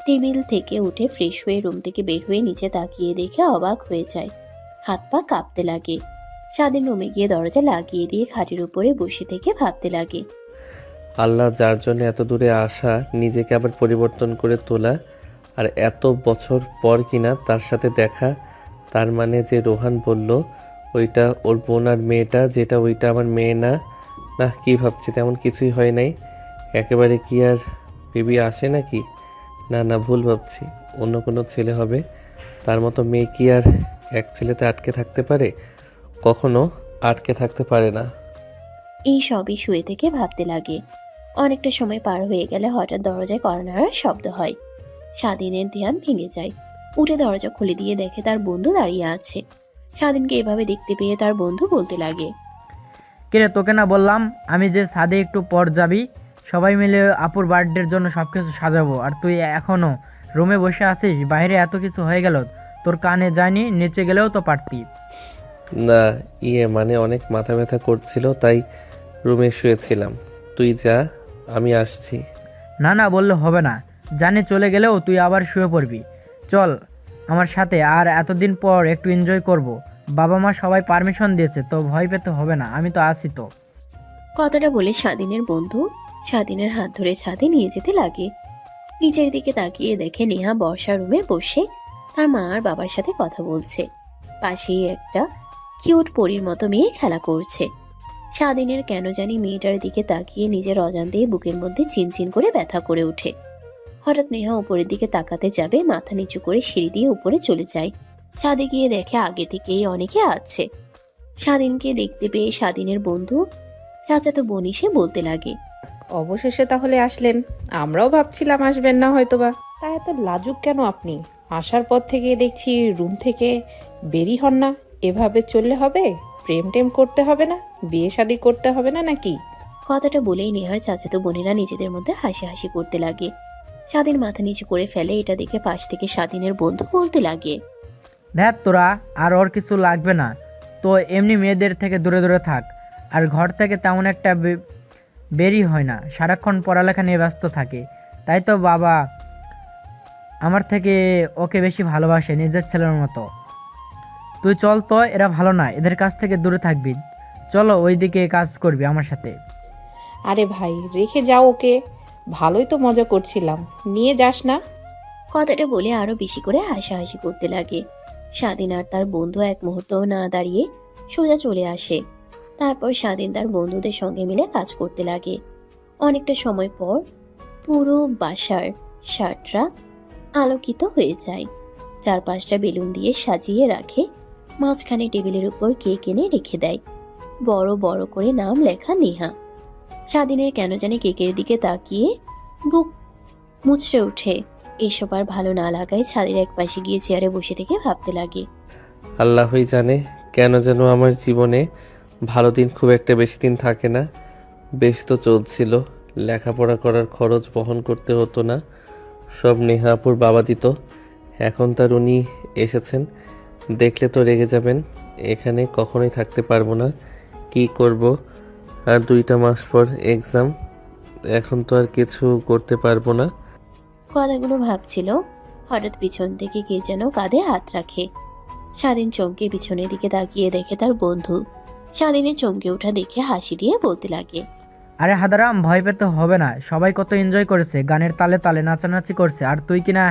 টেবিল থেকে উঠে ফ্রেশ হয়ে রুম থেকে বের হয়ে নিচে তাকিয়ে দেখে অবাক হয়ে যায়। হাত পা কাঁপতে লাগে। স্বাধীন রুমে গিয়ে দরজা লাগিয়ে দিয়ে খাটের উপরে বসে থেকে ভাবতে লাগে, আল্লাহ যার জন্য এত দূরে আসা, নিজেকে আবার পরিবর্তন করে তোলা, আর এত বছর পর কিনা তার সাথে দেখা। তার মানে যে রোহান বলল ওইটা ওর বোন, আর মেয়েটা যেটা ওইটা আমার মেয়ে না। না, কি ভাবছি, তেমন কিছুই হয় নাই। একেবারে কি আর বেবি আসে নাকি? না, ভুল ভাবছি। অন্য কোনো ছেলে হবে। তার মতো মেয়ে কি আর এক ছেলেতে আটকে থাকতে পারে? কখনো আটকে থাকতে পারে না। এই সবই শুয়ে থেকে ভাবতে লাগে। অনেকটা সময় পার হয়ে গেলে হঠাৎ দরজায় কড়া শব্দ হয়। স্বাধীনের ধ্যান ভেঙে যায়। উঠে দরজা খুলে দিয়ে দেখে তার বন্ধু দাঁড়িয়ে আছে। স্বাধীনকে এভাবে দেখতে পেয়ে তার বন্ধু বলতে লাগে, কিরে, তোকে না বললাম আমি যে ছাদে একটু পর যাবি, সবাই মিলে আপুর বার্থডের জন্য সব কিছু সাজাবো, আর তুই এখনও রুমে বসে আছিস? বাইরে এত কিছু হয়ে গেল, তোর কানে যায়নি? নিচে গেলেও তো পারতি। না, মানে অনেক মাথা ব্যথা করছিল, তাই রুমে শুয়েছিলাম। তুই যা, আমি আসছি। না বললে হবে না, জানি চলে গেলেও তুই আবার শুয়ে পড়বি। চল আমার সাথে, আর এতদিন পর একটু এনজয় করব। বাবা মা সবাই পারমিশন দিয়েছে, তো ভয় পেতে হবে না, আমি তো আছি তো। কথাটা বলে স্বাধীনের বন্ধু স্বাধীনের হাত ধরে ছাদে নিয়ে যেতে লাগে। নিচের দিকে তাকিয়ে দেখে নেহা বর্ষা রুমে বসে তার মা আর বাবার সাথে কথা বলছে। পাশেই একটা কিউট পরীর মতো মেয়ে খেলা করছে। স্বাধীনের কেন জানি মেয়েটার দিকে তাকিয়ে নিজের অজান্তেই বুকের মধ্যে চিনচিন করে ব্যথা করে ওঠে। হঠাৎ নেহা উপরের দিকে তাকাতে যাবে, মাথা নিচু করে সিঁড়ি দিয়ে উপরে চলে যায়। ছাদে গিয়ে দেখে আগে থেকেই অনেকে আছে। স্বাধীনকে দেখতে পেয়ে স্বাধীনের বন্ধু চাচাতো বোন এসে বলতে লাগে, অবশেষে তাহলে আসলেন। আমরাও ভাবছিলাম আসবেন না হয়তোবা। তা এত লাজুক কেন আপনি? আসার পর থেকে দেখছি রুম থেকে বেরি হন না। এভাবে চললে হবে? প্রেম টেম করতে হবে না? বিয়ে শাদী করতে হবে না নাকি? কথাটা বলেই নেহার চাচাতো বোনেরা নিজেদের মধ্যে হাসি করতে লাগে। স্বাধীন মাথা নিচু করে ফেলে। এটা দেখে পাশ থেকে স্বাধীনের বন্ধু বলতে লাগে, দেখ তোরা আর ওর কিছু লাগবে না, তো এমনি মেয়েদের থেকে দূরে দূরে থাক। আর ঘর থেকে তেমন একটা বেরি হয় না, সারাক্ষণ পড়ালেখা নিয়ে ব্যস্ত থাকে। তাই তো বাবা আমার থেকে ওকে বেশি ভালোবাসে, নিজের ছেলের মতো। তুই চল তো, এরা ভালো না, এদের কাছ থেকে দূরে থাকবি। চলো ওইদিকে কাজ করবি আমার সাথে। আরে ভাই, রেখে যাও ওকে। ভালোই তো মজা করছিলাম, নিয়ে যাস না। কথাটা বলে আরো বেশি করে হাসাহাসি করতে লাগে। স্বাধীন আর তার বন্ধু এক মুহূর্তও না দাঁড়িয়ে সোজা চলে আসে। তারপর স্বাধীন তার বন্ধুদের সঙ্গে মিলে কাজ করতে লাগে। অনেকটা সময় পর পুরো বাসার শার্টরা আলোকিত হয়ে যায়। চারপাশটা বেলুন দিয়ে সাজিয়ে রাখে। মাঝখানে টেবিলের উপর কেক এনে রেখে দেয়। বড় বড় করে নাম লেখা নেহা। স্বাধীনের কেন জানি কেকের দিকে তাকিয়ে বুক মুচড়ে ওঠে। এসব আর ভালো না লাগায় ছাদের এক পাশে গিয়ে চেয়ারে বসে থেকে ভাবতে লাগে, আল্লাহই জানে কেন যেন আমার জীবনে ভালো দিন খুব একটা বেশি দিন থাকে না। বেশ তো চলছিল, লেখাপড়া করার খরচ বহন করতে হতো না, সব নেহাপুর বাবা দিত। এখন তার উনি এসেছেন, দেখলে তো রেগে যাবেন। এখানে কখনোই থাকতে পারবো না। কি করব? আর 2টা মাস পর এক্সাম, এখন তো আর কিছু করতে পারবো না। কথাগুলো ভাবছিল, হঠাৎ পিছন থেকে কে যেন কাঁধে হাত রাখে। স্বাধীন চমকে পিছনের দিকে তাকিয়ে দেখে তার বন্ধু। স্বাধীনের চমকে ওঠা দেখে হাসি দিয়ে বলতে লাগে, আরে হাদারাম, ভয় পেতে হবে না, সবাই কত এনজয় করেছে, গানের তালে তালে নাচানাচি করছে, আর তুই কিনা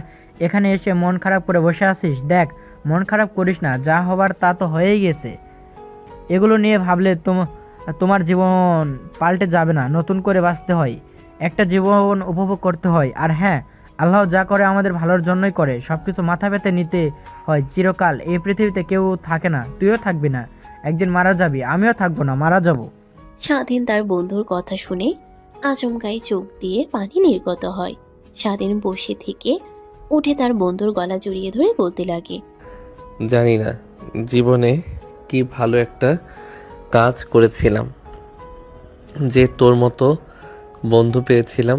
এখানে এসে মন খারাপ করে বসে আছিস। দেখ, মন খারাপ করিস না, যা হবার তা তো হয়েই গেছে। এগুলো নিয়ে ভাবলে তোমার জীবন পাল্টে যাবে না, নতুন করে বাঁচতে হয়, একটা জীবন উপভোগ করতে হয়। আর হ্যাঁ, আল্লাহ যা করে আমাদের ভালোর জন্যই করে, সব কিছু মাথা পেতে নিতে হয়। চিরকাল এই পৃথিবীতে কেউ থাকে না, তুইও থাকবি না, একদিন মারা যাবি, আমিও থাকবো না, মারা যাবো। স্বাধীন তার বন্ধুর কথা শুনে আচমকাই চোখ দিয়ে পানি নির্গত হয়। স্বাধীন বসে থেকে উঠে তার বন্ধুর গলা জড়িয়ে ধরে বলতে লাগে, জানি না জীবনে কি ভালো একটা কাজ করেছিলাম যে তোর মতো বন্ধু পেয়েছিলাম।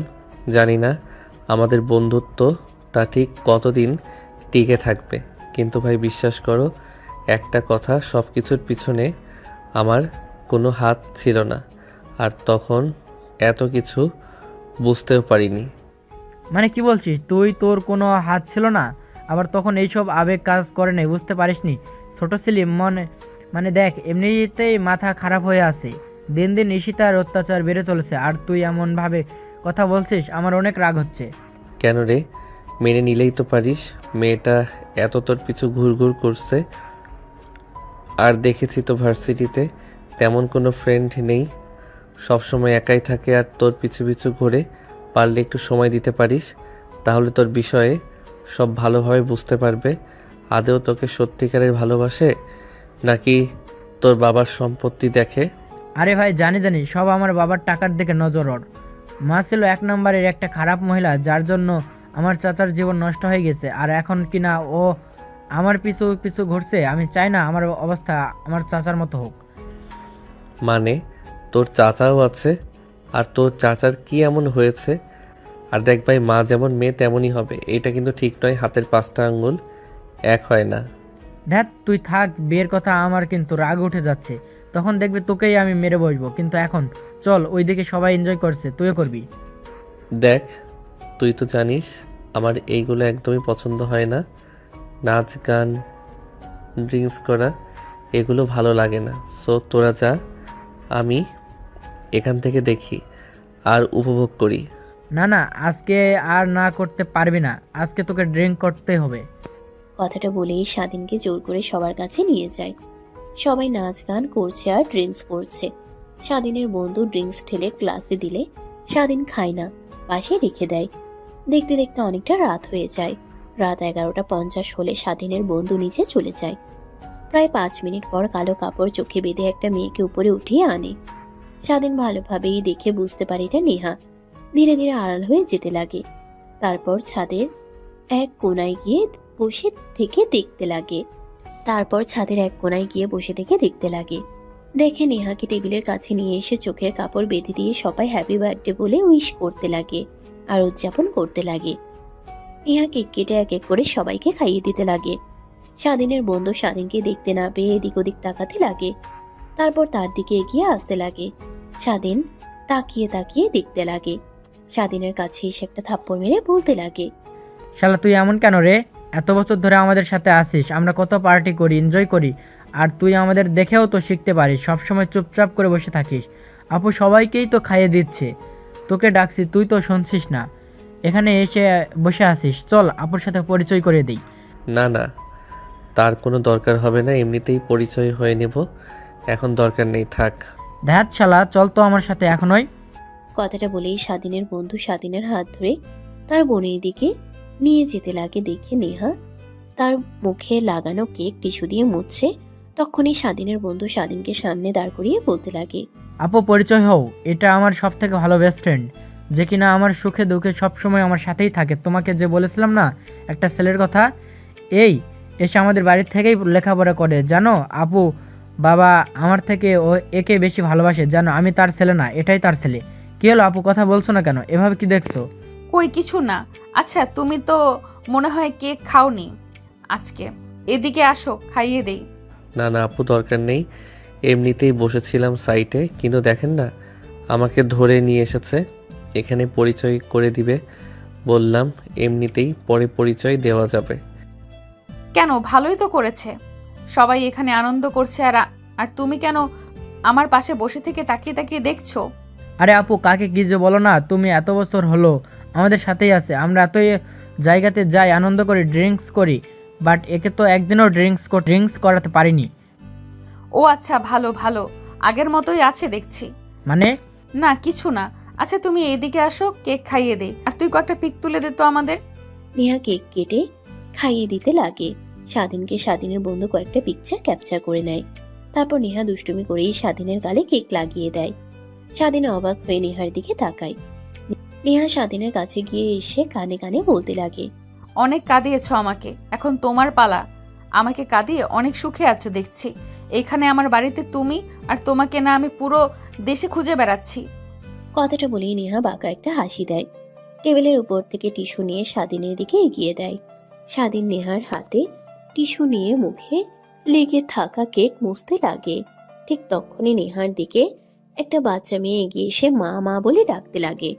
জানি না আমাদের বন্ধুত্ব তা ঠিক কতদিন টিকে থাকবে, কিন্তু ভাই বিশ্বাস করো একটা কথা, সব কিছুর পিছনে আমার কোনো হাত ছিল না, আর তখন এত কিছু বুঝতেও পারিনি। মানে কি বলছিস তুই? তোর কোনো হাত ছিল না, আবার তখন এইসব আবেগ কাজ করে নাই, বুঝতে পারিসনি? ছোট ছিলি মানে দেখ, এমনিতেই মাথা খারাপ হয়ে আছে, দিন দিন ঈশিতার অত্যাচার বেড়ে চলেছে, আর তুই এমনভাবে কথা বলছিস, আমার অনেক রাগ হচ্ছে। কেন রে, মেনে নিলেই তো পারিস। মেয়েটা এত তোর পিছু ঘুরঘুর করছে, আর দেখেছি তো ভার্সিটিতে তেমন কোনো ফ্রেন্ড নেই, সবসময় একাই থাকে আর তোর পিছু পিছু ঘুরে। পারলে একটু সময় দিতে পারিস, তাহলে তোর বিষয়ে সব ভালোভাবে বুঝতে পারবে। আদেও তোকে সত্যিকারের ভালোবাসে নাকি তোর বাবার সম্পত্তি দেখে? আরে ভাই, জানি সব আমার বাবার টাকার দিকে নজর ওর। মা ছিল 1 নম্বরের একটা খারাপ মহিলা, যার জন্য আমার চাচার জীবন নষ্ট হয়ে গেছে, আর এখন কিনা ও আমার পিছু পিছু ঘুরছে। আমি চাই না আমার অবস্থা আমার চাচার মতো হোক। মানে তোর চাচাও আছে, আর তোর চাচার কি এমন হয়েছে? আর দেখ ভাই, মা যেমন মেয়ে তেমনই হবে, এটা কিন্তু ঠিক নয়। হাতের 5টা আঙ্গুল এক হয় না। দেখ তুই থাক, বিয়ের কথা আমার কিন্তু রাগ উঠে যাচ্ছে, তখন দেখবি তোকেই আমি মেরে বসবো। কিন্তু এখন চল, ওইদিকে সবাই এনজয় করছে, তুইও করবি। দেখ, তুই তো জানিস আমার এইগুলো একদমই পছন্দ হয় না। নাচ গান ড্রিঙ্কস করা এগুলো ভালো লাগে না। সো তোরা যা, আমি এখান থেকে দেখি আর উপভোগ করি। না না, আজকে আর না করতে পারবি না, আজকে তোকে ড্রিঙ্ক করতে হবে। কথাটা বলেই স্বাধীনকে জোর করে সবার কাছে নিয়ে যায়। সবাই নাচ গান করছে আর ড্রিঙ্কস করছে। স্বাধীনের বন্ধু ড্রিঙ্কস ঢেলে গ্লাসে দিলে স্বাধীন খায় না, পাশে রেখে দেয়। দেখতে দেখতে অনেকটা রাত হয়ে যায়। রাত 11:50 হলে স্বাধীনের বন্ধু নিচে চলে যায়। প্রায় 5 মিনিট পর কালো কাপড় চোখে বেঁধে একটা মেয়েকে উপরে উঠিয়ে আনে। স্বাধীন ভালোভাবেই দেখে বুঝতে পারে এটা নেহা। ধীরে ধীরে আড়াল হয়ে যেতে লাগে। তারপর ছাদের এক কোনায় গিয়ে বসে থেকে দেখতে লাগে। দেখে নেহাকে টেবিলের কাছে নিয়ে এসে চোখের কাপড় বেঁধে দিয়ে সবাই হ্যাপি বার্থডে বলে উইশ করতে লাগে আর উদযাপন করতে লাগে। নেহা কেক কেটে এক এক করে সবাইকে খাইয়ে দিতে লাগে। স্বাধীনের বন্ধু স্বাধীনকে দেখতে না পেয়ে এদিক ওদিক তাকাতে লাগে। তারপর তার দিকে এগিয়ে আসতে লাগে। স্বাধীন তাকিয়ে তাকিয়ে দেখতে লাগে। স্বাধীনের কাছে এসে একটা থাপ্পড় মেরে বলতে লাগে, শালা তুই এমন কেন রে? এত বছর ধরে আমাদের সাথে আসিস, আমরা কত পার্টি করি, এনজয় করি, আর তুই আমাদের দেখেও তো শিখতে পারিস। সবসময় চুপচাপ করে বসে থাকিস। আপু সবাইকেই তো খাইয়ে দিচ্ছে, তোকে ডাকছি তুই তো শুনছিস না, এখানে এসে বসে আসিস। চল আপুর সাথে পরিচয় করে দিই। না না, তার কোনো দরকার হবে না, এমনিতেই পরিচয় হয়ে নেব, এখন দরকার নেই, থাক। ধ্যাত শালা, চল তো আমার সাথে এখনই। কথাটা বলেই স্বাধীনের বন্ধু স্বাধীনের হাত ধরে তার বোনের দিকে নিয়ে যেতে লাগে। দেখে নেহা তার মুখে লাগানো কেক টিস্যু দিয়ে মুছছে। তখনই স্বাধীনের বন্ধু স্বাধীনকে সামনে দাঁড় করিয়ে বলতে লাগে, আপু পরিচয় হও, এটা আমার সব থেকে ভালো বেস্ট ফ্রেন্ড, যে কিনা আমার সুখে দুঃখে সবসময় আমার সাথেই থাকে। তোমাকে যে বলেছিলাম না একটা ছেলের কথা, এই এসে আমাদের বাড়ির থেকেই লেখাপড়া করে, জানো আপু। বাবা আমার থেকে ও একে বেশি ভালোবাসে, জানো আমি তার ছেলে না, এটাই তার ছেলে। কি হলো আপু, কথা বলছো না কেন? এভাবে কি দেখছো? কই কিছু না। আচ্ছা তুমি তো মনে হয় কেক খাওনি আজকে, এদিকে আসো খাইয়ে দেই। না না আপু, দরকার নেই, এমনিতেই বসেছিলাম সাইটে, কিন্তু দেখেন না আমাকে ধরে নিয়ে এসেছে, এখানে পরিচয় করে দিবে বললাম, এমনিতেই পরে পরিচয় দেওয়া যাবে। কেন, ভালোই তো করেছে, সবাই এখানে আনন্দ করছে, আর তুমি কেন আমার পাশে বসে থেকে তাকিয়ে তাকিয়ে দেখছো? আরে আপু কাকে কি যে বলো না, তুমি এত বছর হলো আমাদের সাথেই আছে, আমরা এতই জায়গাতে যাই, আনন্দ করি, ড্রিঙ্কস করি, বাট একে তো একদিনও ড্রিঙ্কস করাতে পারিনি। ও আচ্ছা, ভালো ভালো, আগের মতোই আছে দেখছি। মানে? না কিছু না। আচ্ছা তুমি এদিকে আসো, কেক খাইয়ে দেই, আর তুই কয়েকটা পিক তুলে দে তো আমাদের। নেহা কেক কেটে খাইয়ে দিতে লাগে। স্বাধীনকে স্বাধীনের বন্ধু কয়েকটা পিকচার ক্যাপচার করে নেয়। তারপর নেহা দুষ্টুমি করেই স্বাধীনের গালে কেক লাগিয়ে দেয়। স্বাধীন অবাক হয়ে নেহার দিকে তাকায়। নেহা স্বাধীনের কাছে গিয়ে এসে কানে কানে বলতে লাগে, অনেক কাঁদিয়েছ আমাকে, এখন তোমার পালা। আমাকে কাঁদিয়ে অনেক সুখে আছো দেখছি। এখানে আমার বাড়িতে তুমি, আর তোমাকে না আমি পুরো দেশে খুঁজে বেড়াচ্ছি। কথাটা বলেই নেহা বাঁকা একটা হাসি দেয়। টেবিলের উপর থেকে টিস্যু নিয়ে স্বাধীনের দিকে এগিয়ে দেয়। স্বাধীন নেহার হাতে টিস্যু নিয়ে মুখে লেগে থাকা কেক মুছতে লাগে। ঠিক তখনই নেহার দিকে একটা বাচ্চা মেয়ে এগিয়ে এসে মা মা বলে ডাকতে লাগে।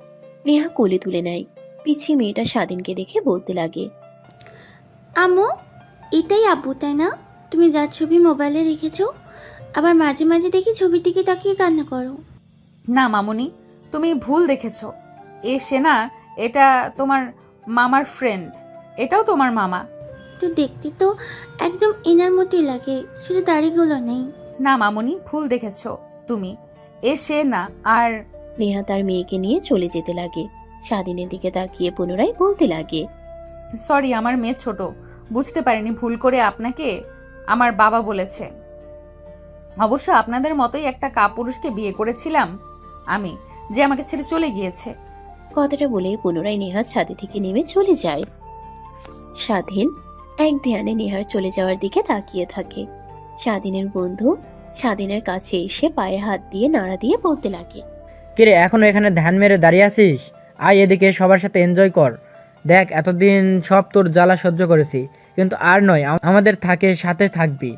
নেহা কোলে তুলে নেয়। পিছিয়ে মেয়েটা স্বাধীনকে দেখে বলতে লাগে, আম্মু, এটাই আব্বু তাই না? তুমি যার ছবি মোবাইলে রেখেছো, আবার মাঝে মাঝে দেখি ছবির দিকে তাকিয়ে কান্না করো। না মামুনি, তুমি ভুল দেখেছো। সে না, এটা তোমার মামার ফ্রেন্ড, এটাও তোমার মামা। তো দেখতে তো একদম এনার মতোই লাগে, শুধু দাড়িগুলো নেই। না মামুনি, ভুল দেখেছো তুমি, সে না। আর নেহা তার মেয়েকে নিয়ে চলে যেতে লাগে। স্বাধীনের দিকে তাকিয়ে পুনরায় বলতে লাগে, সরি, আমার মেয়ে ছোট, বুঝতে পারিনি, ভুল করে আপনাকে আমার বাবা বলেছে। অবশ্য আপনাদের মতোই একটা কাপুরুষকে বিয়ে করেছিলাম আমি, যে আমাকে ছেড়ে চলে গিয়েছে। কথাটা বলে পুনরায় নেহা ছাদে থেকে নেমে চলে যায়। স্বাধীন এক ধ্যানে নেহার চলে যাওয়ার দিকে তাকিয়ে থাকে। স্বাধীনের বন্ধু স্বাধীনের কাছে এসে পায়ে হাত দিয়ে নাড়া দিয়ে বলতে লাগে, কিরে এখনো এখানে ধ্যান মেরে দাঁড়িয়ে আছিস? আয় এদিকে, সবার সাথে এনজয় কর। দেখ এতদিন সব তোর জ্বালা সহ্য করেছি, কিন্তু আর নয়, আমাদের সাথে থাকবি,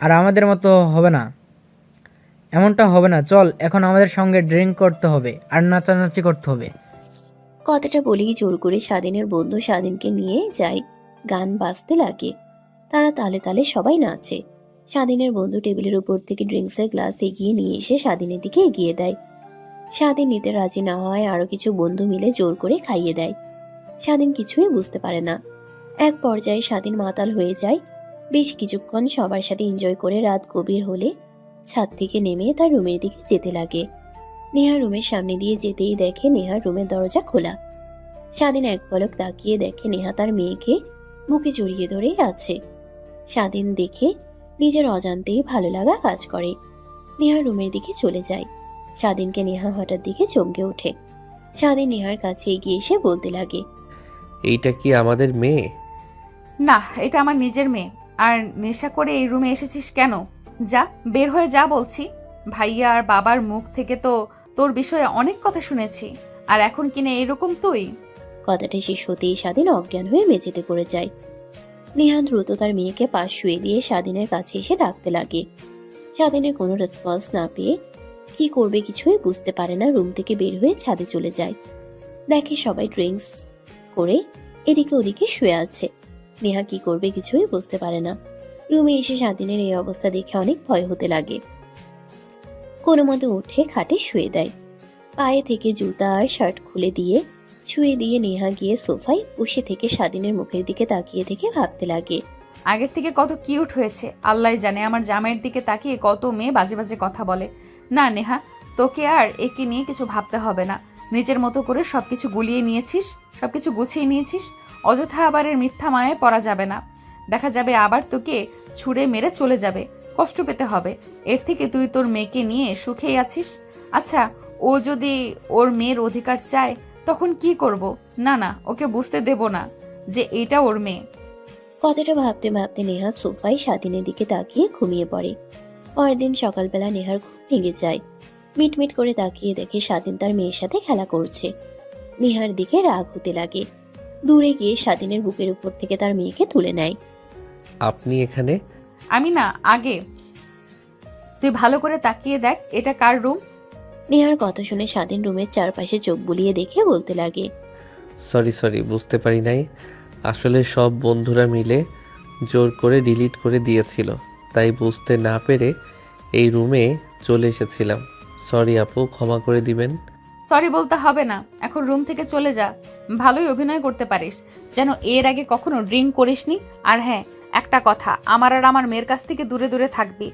আর আমাদের মতো হবে না, এমনটা হবে না। চল এখন আমাদের সঙ্গে ড্রিঙ্ক করতে হবে আর নাচানাচি করতে হবে। কথাটা বলেই জোর করে স্বাধীনের বন্ধু স্বাধীনকে নিয়ে যায়। গান বাজতে লাগে, তারা তালে তালে সবাই নাচে। স্বাধীনের বন্ধু টেবিলের উপর থেকে ড্রিঙ্কসের গ্লাস এগিয়ে নিয়ে এসে স্বাধীনের দিকে এগিয়ে দেয়। স্বাধীন নিতে রাজি না হয় আরো কিছু বন্ধু মিলে জোর করে খাইয়ে দেয়। স্বাধীন কিছুই বুঝতে পারে না। এক পর্যায়ে স্বাধীন মাতাল হয়ে যায়। বেশ কিছুক্ষণ সবার সাথে এনজয় করে রাত গভীর হলে ছাদ থেকে নেমে তার রুমের দিকে যেতে লাগে। নেহা রুমের সামনে দিয়ে যেতেই দেখে নেহার রুমের দরজা খোলা। স্বাধীন এক পলক তাকিয়ে দেখে নেহা তার মেয়েকে বুকে জড়িয়ে ধরে আছে। স্বাধীন দেখে নিজের অজান্তেই ভালো লাগা কাজ করে। নেহা রুমের দিকে চলে যায়। স্বাধীনকে নেহা হঠাৎ দিকে চমকে ওঠে। স্বাধীন নেহার কাছে এগিয়ে এসে বলতে লাগে, এইটা কি আমাদের মেয়ে? না, এটা আমার নিজের মেয়ে। আর নেশা করে এই রুমে এসেছিস কেন? যা, বের হয়ে যা বলছি। ভাইয়া আর বাবার মুখ থেকে তো তোর বিষয়ে অনেক কথা শুনেছি, আর এখন কিনা এরকম তুই? কথাটা শেষ হতেই স্বাধীন অজ্ঞান হয়ে মেঝেতে পড়ে যায়। নেহা দ্রুত তার মেয়েকে পাশ শুয়ে দিয়ে স্বাধীনের কাছে এসে ডাকতে লাগে। স্বাধীনের কোনো রেসপন্স না পেয়ে কি করবে কিছুই বুঝতে পারে না, রুম থেকে বের হয়ে ছাদে চলে যায়। দেখে সবাই ড্রিঙ্কস করে এদিকে ওদিকে শুয়ে আছে। নেহা কি করবে কিছুই বুঝতে পারে না। রুমে এসে স্বাধীনের এই অবস্থা দেখে অনেক ভয় হতে লাগে। কোনো মতে উঠে খাটে শুয়ে দেয়। পায়ে থেকে জুতা আর শার্ট খুলে দিয়ে ছুঁয়ে দিয়ে নেহা গিয়ে সোফায় বসে থেকে স্বাধীনের মুখের দিকে তাকিয়ে থেকে ভাবতে লাগে, আগের থেকে কত কিউট হয়েছে। আল্লাহ জানে আমার জামাইয়ের দিকে তাকিয়ে কত মেয়ে বাজে বাজে কথা বলে। না নেহা, তোকে আর একে নিয়ে কিছু ভাবতে হবে না। নিজের মতো করে সবকিছু গুলিয়ে নিয়েছিস, সবকিছু গুছিয়ে নিয়েছিস। অযথা আবার এর মিথ্যা মায়ে পড়া যাবে না। দেখা যাবে আবার তোকে ছুঁড়ে মেরে চলে যাবে, কষ্ট পেতে হবে। এর থেকে তুই তোর মেয়েকে নিয়ে সুখেই আছিস। আচ্ছা, ও যদি ওর মেয়ের অধিকার চায় তখন কি করব? না না, ওকে বুঝতে দেব না যে এটা ওর মেয়ে। কথাটা ভাবতে ভাবতে নেহা সোফায় স্বাধীনের দিকে তাকিয়ে ঘুমিয়ে পড়ে। পরের দিন সকালবেলা নেহার ঘুম ভেঙে যায়। মিটমিট করে তাকিয়ে দেখে স্বাধীন তার মেয়ের সাথে খেলা করছে। নেহার দিকে রাগ হতে লাগে। দূরে গিয়ে স্বাধীনের বুকের উপর থেকে তার মেয়েকে তুলে নেয়। আপনি এখানে? আমি না, আগে তুই ভালো করে তাকিয়ে দেখ এটা কার রুম। নেহার কথা শুনে স্বাধীন রুমের চারপাশে চোখ বুলিয়ে দেখে বলতে লাগে, সরি বুঝতে পারি নাই। আসলে সব বন্ধুরা মিলে জোর করে ডিলিট করে দিয়েছিল, তাই বুঝতে না পেরে এই রুমে চলে এসেছিলাম। সরি আপু, ক্ষমা করে দিবেন। সরি বলতে হবে না, এখন রুম থেকে চলে যা। ভালোই অভিনয় করতে পারিস, যেন এর আগে কখনো ড্রিঙ্ক করিসনি। আর হ্যাঁ, একটা কথা, আমার আর আমার মেয়ের কাছ থেকে দূরে দূরে থাকবি।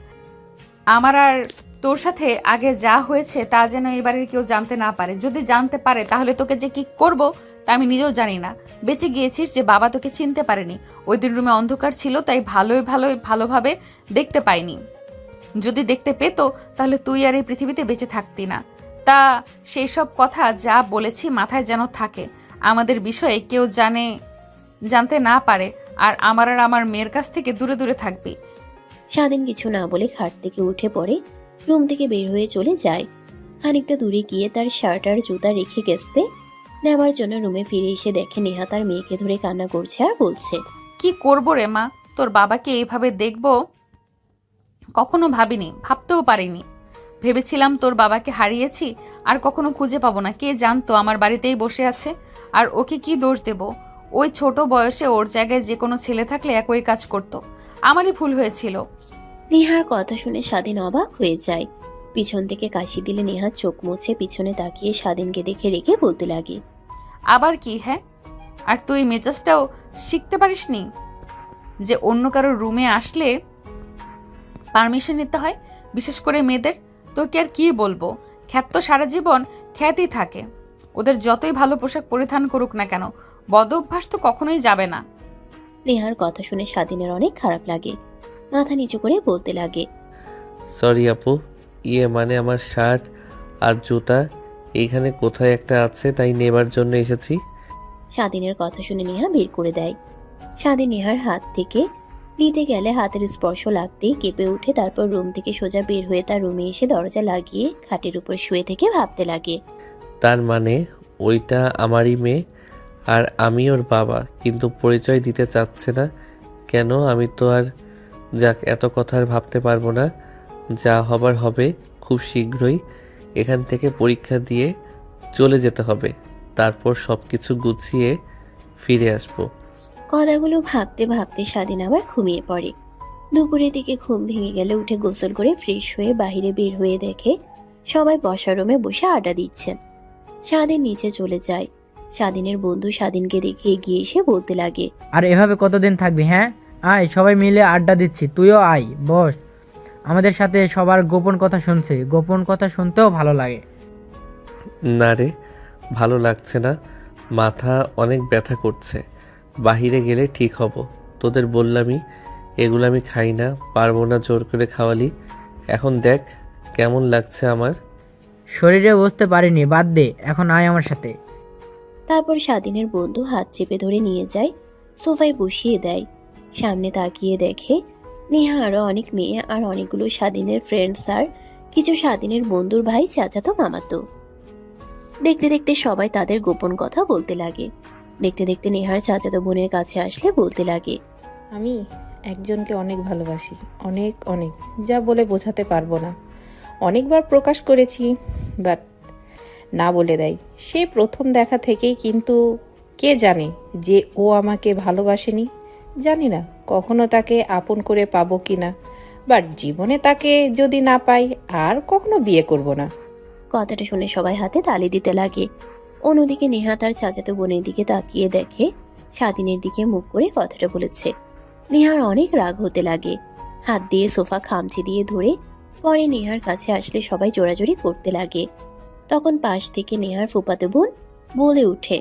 আমার আর তোর সাথে আগে যা হয়েছে তা যেন এবারের কেউ জানতে না পারে। যদি জানতে পারে তাহলে তোকে যে কি করব তা আমি নিজেও জানি না। বেঁচে গিয়েছিস যে বাবা তোকে চিনতে পারেনি। ওই দিন রুমে অন্ধকার ছিল, তাই ভালোভাবে দেখতে পাইনি। যদি দেখতে পেতো তাহলে তুই আর এই পৃথিবীতে বেঁচে থাকতি না। তা সেই সব কথা যা বলেছি মাথায় যেন থাকে। আমাদের বিষয়ে কেউ জানতে না পারে, আর আমার মেয়ের কাছ থেকে দূরে দূরে থাকবি। স্বাধীন কিছু না বলে খাট থেকে উঠে পড়ে রুম থেকে বের হয়ে চলে যায়। খানিকটা দূরে গিয়ে তার শার্ট আর জুতা রেখে গেছে নেওয়ার জন্য রুমে ফিরে এসে দেখে নেহা তার মেয়েকে ধরে কান্না করছে আর বলছে, কি করবো রে মা, তোর বাবাকে এইভাবে দেখবো কখনো ভাবিনি, ভাবতেও পারিনি। ভেবেছিলাম তোর বাবাকে হারিয়েছি আর কখনো খুঁজে পাবো না। কে জানতো আমার বাড়িতেই বসে আছে। আর ওকে কি দোষ দেব? ওই ছোট বয়সে ওর জায়গায় যে কোনো ছেলে থাকলে একই কাজ করতো। আমারই ভুল হয়েছিল। নেহার কথা শুনে স্বাধীন অবাক হয়ে যায়। পিছন থেকে কাশি দিলে নেহার চোখ মুছে পিছনে তাকিয়ে স্বাধীনকে দেখে রেখে বলতে লাগে, আবার কি? হ্যাঁ, আর তুই মেজাজটাও শিখতে পারিসনি যে অন্য কারোর রুমে আসলে পারমিশন নিতে হয়, বিশেষ করে মেয়েদের। তোকে আর কি বলবো, খ্যাত তো সারা জীবন খ্যাতই থাকে। ওদের যতই ভালো পোশাক পরিধান করুক না কেন, বদ অভ্যাস তো কখনোই যাবে না। নেহার কথা শুনে স্বাধীনের অনেক খারাপ লাগে। মাথা নিচু করে বলতে লাগে, সরি আপু, মানে আমার শার্ট আর জুতা এইখানে কোথায় একটা আছে, তাই নেবার জন্য এসেছি। স্বাধীনের কথা শুনে নেহা বের করে দেয়। স্বাধীন নেহার হাত থেকে নিতে গেলে হাতের স্পর্শ লাগতেই কেঁপে উঠে, তারপর রুম থেকে সোজা বের হয়ে তার রুমে এসে দরজা লাগিয়ে খাটের উপর শুয়ে থেকে ভাবতে লাগে, তার মানে ওইটা আমারই মেয়ে আর আমি ওর বাবা, কিন্তু পরিচয় দিতে চাচ্ছে না কেন? আমি তো আর যাক, এত কথা আর ভাবতে পারবো না। যা হবার হবে খুব শীঘ্রই। এখান থেকে পরীক্ষা দিয়ে চলে যেতে হবে, তারপর সব কিছু গুছিয়ে ফিরে আসবো। কথাগুলো ভাবতে ভাবতে স্বাধীন আবার ঘুমিয়ে পড়ে। দুপুরের দিকে ঘুম ভেঙে গেলে উঠে গোসল করে ফ্রেশ হয়ে বাইরে বের হয়ে দেখে সবাই বসার রুমে বসে আড্ডা দিচ্ছেন। স্বাধীন নিচে চলে যায়। স্বাধীনের বন্ধু স্বাধীনকে দেখে এগিয়ে এসে বলতে লাগে, আর এভাবে কতদিন থাকবি? হ্যাঁ, আয়, সবাই মিলে আড্ডা দিচ্ছি, তুইও আয়, বস। আমাদের সাথে সবার গোপন কথা শুনছে, গোপন কথা শুনতেও ভালো লাগে। না রে, ভালো লাগছে না, মাথা অনেক ব্যথা করছে। বাহিরে গেলে ঠিক হব। তোদের বললামই এগুলো আমি খাই না, পারবো না জোর করে খাওয়ালি। এখন দেখ কেমন লাগছে আমার। শরীরে বসতে পারিনি, বাদ দে, এখন আয় আমার সাথে। তারপর স্বাধীনের বন্ধু হাত চেপে ধরে নিয়ে যায়, সোফায় বসিয়ে দেয়। সামনে তাকিয়ে দেখে নেহা আরও অনেক মেয়ে আর অনেকগুলো স্বাধীনের ফ্রেন্ডস আর কিছু স্বাধীনের বন্ধুর ভাই, চাচাতো, মামাতো। দেখতে দেখতে সবাই তাদের গোপন কথা বলতে লাগে। দেখতে দেখতে নেহার চাচাতো বোনের কাছে আসলে বলতে লাগে, আমি একজনকে অনেক ভালোবাসি, অনেক অনেক, যা বলে বোঝাতে পারবো না। অনেকবার প্রকাশ করেছি, বাট না বলে দেয়। সে প্রথম দেখা থেকেই, কিন্তু কে জানে যে ও আমাকে ভালোবাসেনি। জানি না কখনো তাকে আপন করে পাবো কি না, বাট জীবনে তাকে যদি না পাই আর কখনো বিয়ে করব না। কথাটা শুনে সবাই হাতে তালি দিতে লাগে। অন্যদিকে নেহা তার চাচাতো বোনের দিকে তাকিয়ে দেখে স্বাধীনের দিকে মুখ করে কথাটা বলেছে। নেহার অনেক রাগ হতে লাগে, হাত দিয়ে সোফা খামচি দিয়ে ধরে পরে নেহার কাছে আসলে সবাই জোরাজোরি করতে লাগে। তখন পাশ থেকে নেহার ফুফাতো বোন বলে ওঠে,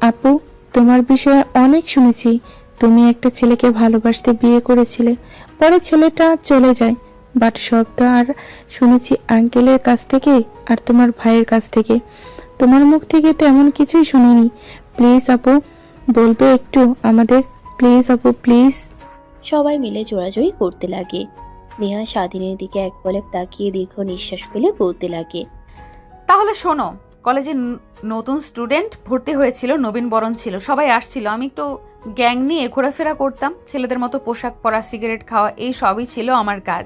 আপু, তোমার বিষয়ে অনেক শুনেছি। তুমি একটা ছেলেকে ভালোবাসতে বিয়ে করেছিলে, পরে ছেলেটা চলে যায়। বাট সব তো আর শুনেছি আঙ্কেলের কাছ থেকে আর তোমার ভাইয়ের কাছ থেকে। তোমার মুখ থেকে তেমন কিছুই শুনিনি। প্লিজ আপু, বলবে একটু আমাদের? প্লিজ আপু, প্লিজ। সবাই মিলে জোরাজোরি করতে লাগে। নেহা স্বাধীনের দিকে এক পলক তাকিয়ে দীর্ঘ নিঃশ্বাস ফেলে বলতে লাগে, তাহলে শোনো, কলেজে নতুন স্টুডেন্ট ভর্তি হয়েছিল, নবীন বরণ ছিল, সবাই আসছিল। আমি একটু গ্যাং নিয়ে ঘোরাফেরা করতাম, ছেলেদের মতো পোশাক পরা, সিগারেট খাওয়া, এই সবই ছিল আমার কাজ।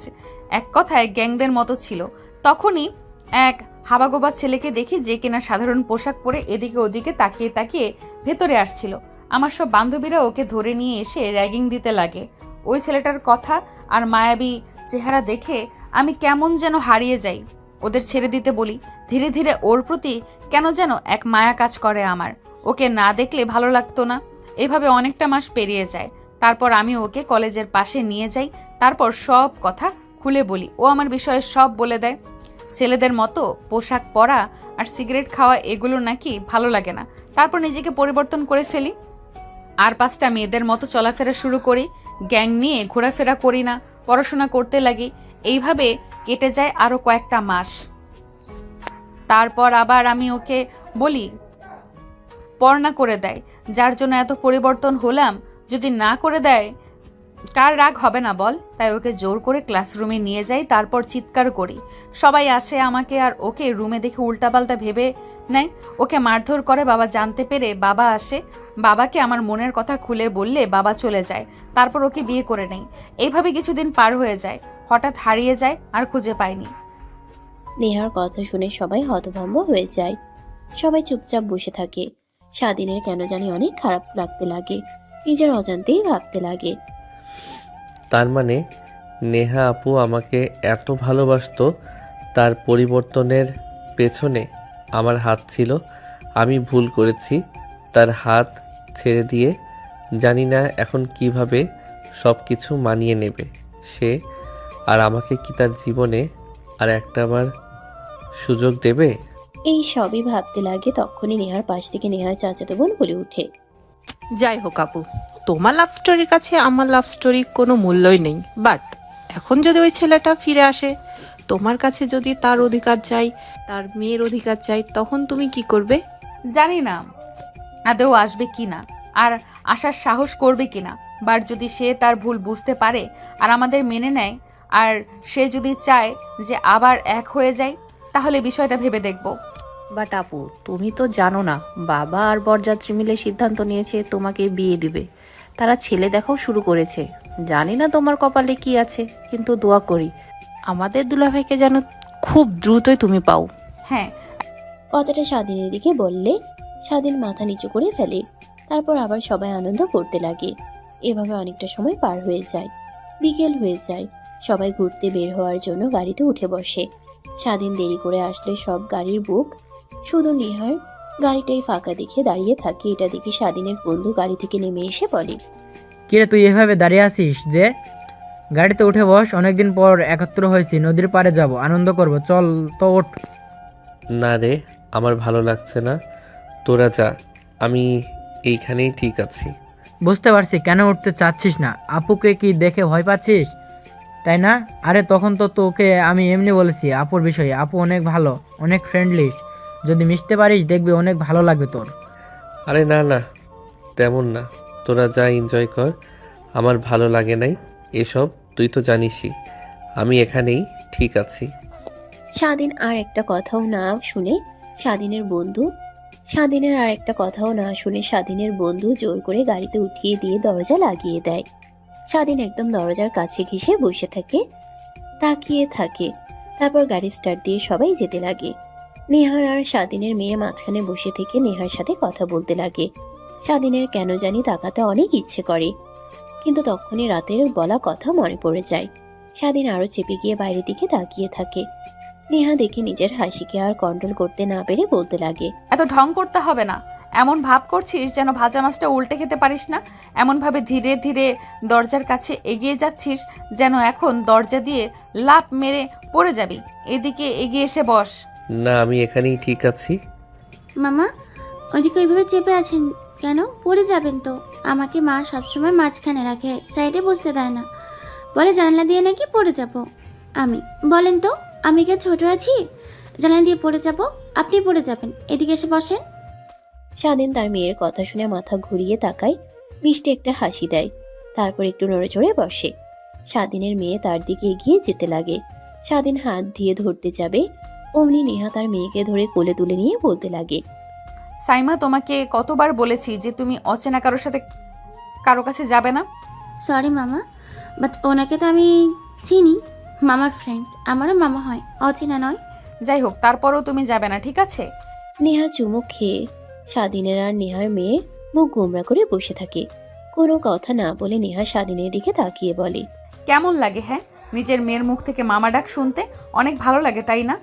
এক কথায় গ্যাংদের মতো ছিল। তখনই এক হাবাগোবা ছেলেকে দেখি, যে কিনা সাধারণ পোশাক পরে এদিকে ওদিকে তাকিয়ে তাকিয়ে ভেতরে আসছিল। আমার সব বান্ধবীরা ওকে ধরে নিয়ে এসে র্যাগিং দিতে লাগে। ওই ছেলেটার কথা আর মায়াবী চেহারা দেখে আমি কেমন যেন হারিয়ে যাই। ওদের ছেড়ে দিতে বলি। ধীরে ধীরে ওর প্রতি কেন যেন এক মায়া কাজ করে আমার। ওকে না দেখলে ভালো লাগতো না। এভাবে অনেকটা মাস পেরিয়ে যায়। তারপর আমি ওকে কলেজের পাশে নিয়ে যাই। তারপর সব কথা খুলে বলি। ও আমার বিষয়ে সব বলে দেয়। ছেলেদের মতো পোশাক পরা আর সিগারেট খাওয়া এগুলো নাকি ভালো লাগে না। তারপর নিজেকে পরিবর্তন করে ফেলি, আর 5টা মেয়েদের মতো চলাফেরা শুরু করি। গ্যাং নিয়ে ঘোরাফেরা করি না, পড়াশোনা করতে লাগি। এইভাবে কেটে যায় আরও কয়েকটা মাস। তারপর আবার আমি ওকে বলি, পড়া করে দেয়। যার জন্য এত পরিবর্তন হলাম, যদি না করে দেয় কার রাগ হবে না বল? তাই ওকে জোর করে ক্লাসরুমে নিয়ে যাই। তারপর চিৎকার করি। সবাই আসে আমাকে আর ওকে রুমে দেখে উল্টাপাল্টা ভেবে নেয়। ওকে মারধর করে। বাবা জানতে পেরে বাবা আসে। বাবাকে আমার মনের কথা খুলে বললে বাবা চলে যায়। তারপর ওকে বিয়ে করে নেই। এইভাবে কিছুদিন পার হয়ে যায়। হঠাৎ হারিয়ে যায়, আর খুঁজে পাইনি। নেহার কথা শুনে সবাই হতভম্ব হয়ে যায়। সবাই চুপচাপ বসে থাকে। স্বাধীনের কেন জানি অনেক খারাপ লাগতে লাগে, নিজের অজান্তেই ভাবতে লাগে। তার মানে নেহা আপু আমাকে এত ভালোবাসতো, তার পরিবর্তনের পেছনে আমার হাত ছিল। আমি ভুল করেছি, তার হাত ছেড়ে দিয়ে। জানি না এখন কিভাবে সব কিছু মানিয়ে নেবে সে। আর আমাকে কি তার জীবনে আর একটাবার সুযোগ দেবে? এই সবই ভাবতে লাগে। তখনই নেহার পাশ থেকে নেহার চাচাতো বোন বলে ওঠে, যাই হোক আপু, তোমার লাভ স্টোরির কাছে আমার লাভ স্টোরি কোনো মূল্যই নেই। বাট এখন যদি ওই ছেলেটা ফিরে আসে, তোমার কাছে যদি তার অধিকার চাই, তার মেয়ের অধিকার চাই, তখন তুমি কি করবে? জানি না আদৌ আসবে কিনা, আর আসার সাহস করবে কিনা। বাট যদি সে তার ভুল বুঝতে পারে আর আমাদের মেনে নেয়, আর সে যদি চায় যে আবার এক হয়ে যায়, তাহলে বিষয়টা ভেবে দেখব। বাট আপু, তুমি তো জানো না, বাবা আর বরযাত্রী মিলে সিদ্ধান্ত নিয়েছে তোমাকে বিয়ে দিবে। তারা ছেলে দেখাও শুরু করেছে। জানি না তোমার কপালে কি আছে, কিন্তু দোয়া করি আমাদের দুলাভাইকে যেন খুব দ্রুতই তুমি পাও। হ্যাঁ। কথাটা স্বাধীনের দিকে বললে স্বাধীন মাথা নিচু করে ফেলে। তারপর আবার সবাই আনন্দ করতে লাগে। এভাবে অনেকটা সময় পার হয়ে যায়। বিকেল হয়ে যায়। সবাই ঘুরতে বের হওয়ার জন্য গাড়িতে উঠে বসে। স্বাধীন দেরি করে আসলে সব গাড়ির বুক। শুধু নেহার গাড়িটাই ফাঁকা দেখে দাঁড়িয়ে থাকে। এটা দেখে স্বাধীনের বন্ধু গাড়ি থেকে নেমে এসে বলে, কিরে, তুই এভাবে দাঁড়িয়ে আছিস যে? গাড়িতে উঠে বস, অনেকদিন পর একত্র হয়েছি, নদীর পাড়ে যাব, আনন্দ করব, চল তো ওঠ। না রে, আমার ভালো লাগছে না, তোরা যা, আমি এইখানেই ঠিক আছি। বুঝতে পারছি কেন উঠতে চাচ্ছিস না, আপুকে কি দেখে ভয় পাচ্ছিস তাই না? আরে তখন তো তোকে আমি এমনি বলেছি আপুর বিষয়ে, আপু অনেক ভালো, অনেক ফ্রেন্ডলি, যদি মিশতে পারিস দেখবি অনেক ভালো লাগবে তোর। আরে না না, তেমন না, তোরা যা এনজয় কর, আমার ভালো লাগে নাই এসব, তুই তো জানিসই, আমি এখানেই ঠিক আছি। স্বাধীন আর একটা কথাও না শুনে স্বাধীনের বন্ধু জোর করে গাড়িতে উঠিয়ে দিয়ে দরজা লাগিয়ে দেয়। স্বাধীন একদম দরজার কাছে ঘেঁষে বসে থাকে, তাকিয়ে থাকে। তারপর গাড়ি স্টার্ট দিয়ে সবাই যেতে লাগে। নেহার আর স্বাধীনের মেয়ে মাঝখানে বসে থেকে নেহার সাথে কথা বলতে লাগে। স্বাধীনের কেন জানি তাকাতে অনেক ইচ্ছে করে, কিন্তু তখনই রাতের বলা কথা মনে পড়ে যায়। স্বাধীন আরো চেপে গিয়ে বাইরের দিকে তাকিয়ে থাকে। নেহা দেখে নিজের হাসিকে আর কন্ট্রোল করতে না পেরে বলতে লাগে, এত ঢং করতে হবে না, এমন ভাব করছিস যেন ভাজা মাছটা উল্টে খেতে পারিস না। এমনভাবে ধীরে ধীরে দরজার কাছে এগিয়ে যাচ্ছিস যেন এখন দরজা দিয়ে লাফ মেরে পড়ে যাবি। এদিকে এগিয়ে এসে বস। না, আমি এখানেই ঠিক আছি। মামা ওইদিকে ওইভাবে চেপে আছেন কেন? পড়ে যাবেন তো। আমাকে মা সবসময় মাঝখানে রাখে, সাইডে বসতে দেয় না, বলে জানালা দিয়ে নাকি পড়ে যাব আমি। বলেন তো আমি কি ছোট আছি জানালা দিয়ে পড়ে যাব? আপনি পড়ে যাবেন, এদিকে এসে বসেন। স্বাধীন তার মেয়ের কথা শুনে মাথা ঘুরিয়ে তাকায়, মিষ্টি একটা হাসি দেয়, তারপর একটু নড়েচড়ে বসে। স্বাধীনের মেয়ে তার দিকে এগিয়ে যেতে লাগে। স্বাধীন হাত দিয়ে ধরতে যাবে, অমনি নেহা তার মেয়েকে ধরে কোলে তুলে নিয়ে বলতে লাগে, সাইমা, তোমাকে কতবার বলেছি যে তুমি অচেনা কারো কাছে যাবে না। সরি মামা, বাট ওনাকে তো আমি চিনি, মামার ফ্রেন্ড, আমারও মামা হয়, অচেনা নয়। যাই হোক, তারপরও তুমি যাবে না, ঠিক আছে? নেহা চুমুক খেয়ে স্বাধীনের আর নেহার মেয়ে মুখ গোমরা করে বসে থাকে। কোনো কথা না বলে নেহা স্বাধীনের দিকে তাকিয়ে বলে, কেমন লাগে হ্যাঁ নিজের মেয়ের মুখ থেকে মামা ডাক শুনতে? অনেক ভালো লাগে তাই না?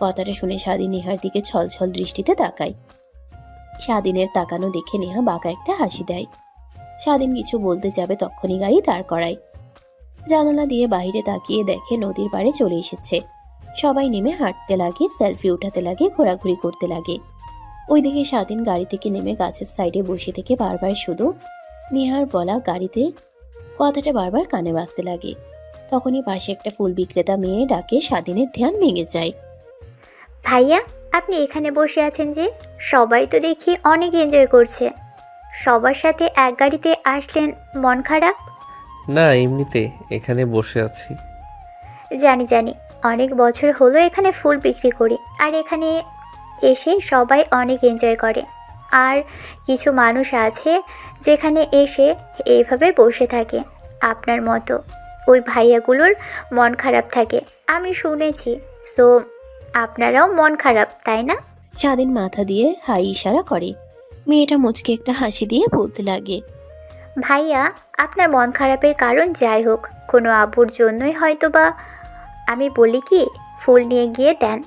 কথাটা শুনে স্বাধীন নেহার দিকে ছলছল দৃষ্টিতে তাকায়। স্বাধীনের তাকানো দেখে নেহা বাঁকা একটা হাসি দেয়। স্বাধীন কিছু বলতে যাবে তখনই গাড়ি দাঁড় করায়। জানালা দিয়ে বাইরে তাকিয়ে দেখে নদীর পাড়ে চলে এসেছে। সবাই নেমে হাঁটতে লাগে, সেলফি উঠাতে লাগে, ঘোরাঘুরি করতে লাগে। ওইদিকে স্বাধীন গাড়ি থেকে নেমে গাছের সাইডে বসে থেকে বারবার শুধু নেহার বলা গাড়িতে কথাটা বারবার কানে বাজতে লাগে। তখনই পাশে একটা ফুল বিক্রেতা মেয়ে ডাকে স্বাধীনের ধ্যান ভেঙে যায়। ভাইয়া, আপনি এখানে বসে আছেন যে? সবাই তো দেখি অনেক এনজয় করছে, সবার সাথে এক গাড়িতে আসলেন, মন খারাপ? না, এমনিতে এখানে বসে আছি। জানি অনেক বছর হলো এখানে ফুল বিক্রি করি, আর এখানে এসে সবাই অনেক এনজয় করে। আর কিছু মানুষ আছে যেখানে এসে এইভাবে বসে থাকে, আপনার মতো ওই ভাইয়াগুলোর মন খারাপ থাকে, আমি শুনেছি। সো আপনারাও মন খারাপ, তাই না? স্বাধীন মাথা দিয়ে হাই ইশারা করে। মেয়েটা মুচকে একটা হাসি দিয়ে বলতে লাগে, ভাইয়া, আপনার মন খারাপের কারণ যাই হোক, কোনো আবুর জন্যই হয়তো বা। আমি বলি কি, ফুল নিয়ে গিয়ে দেন।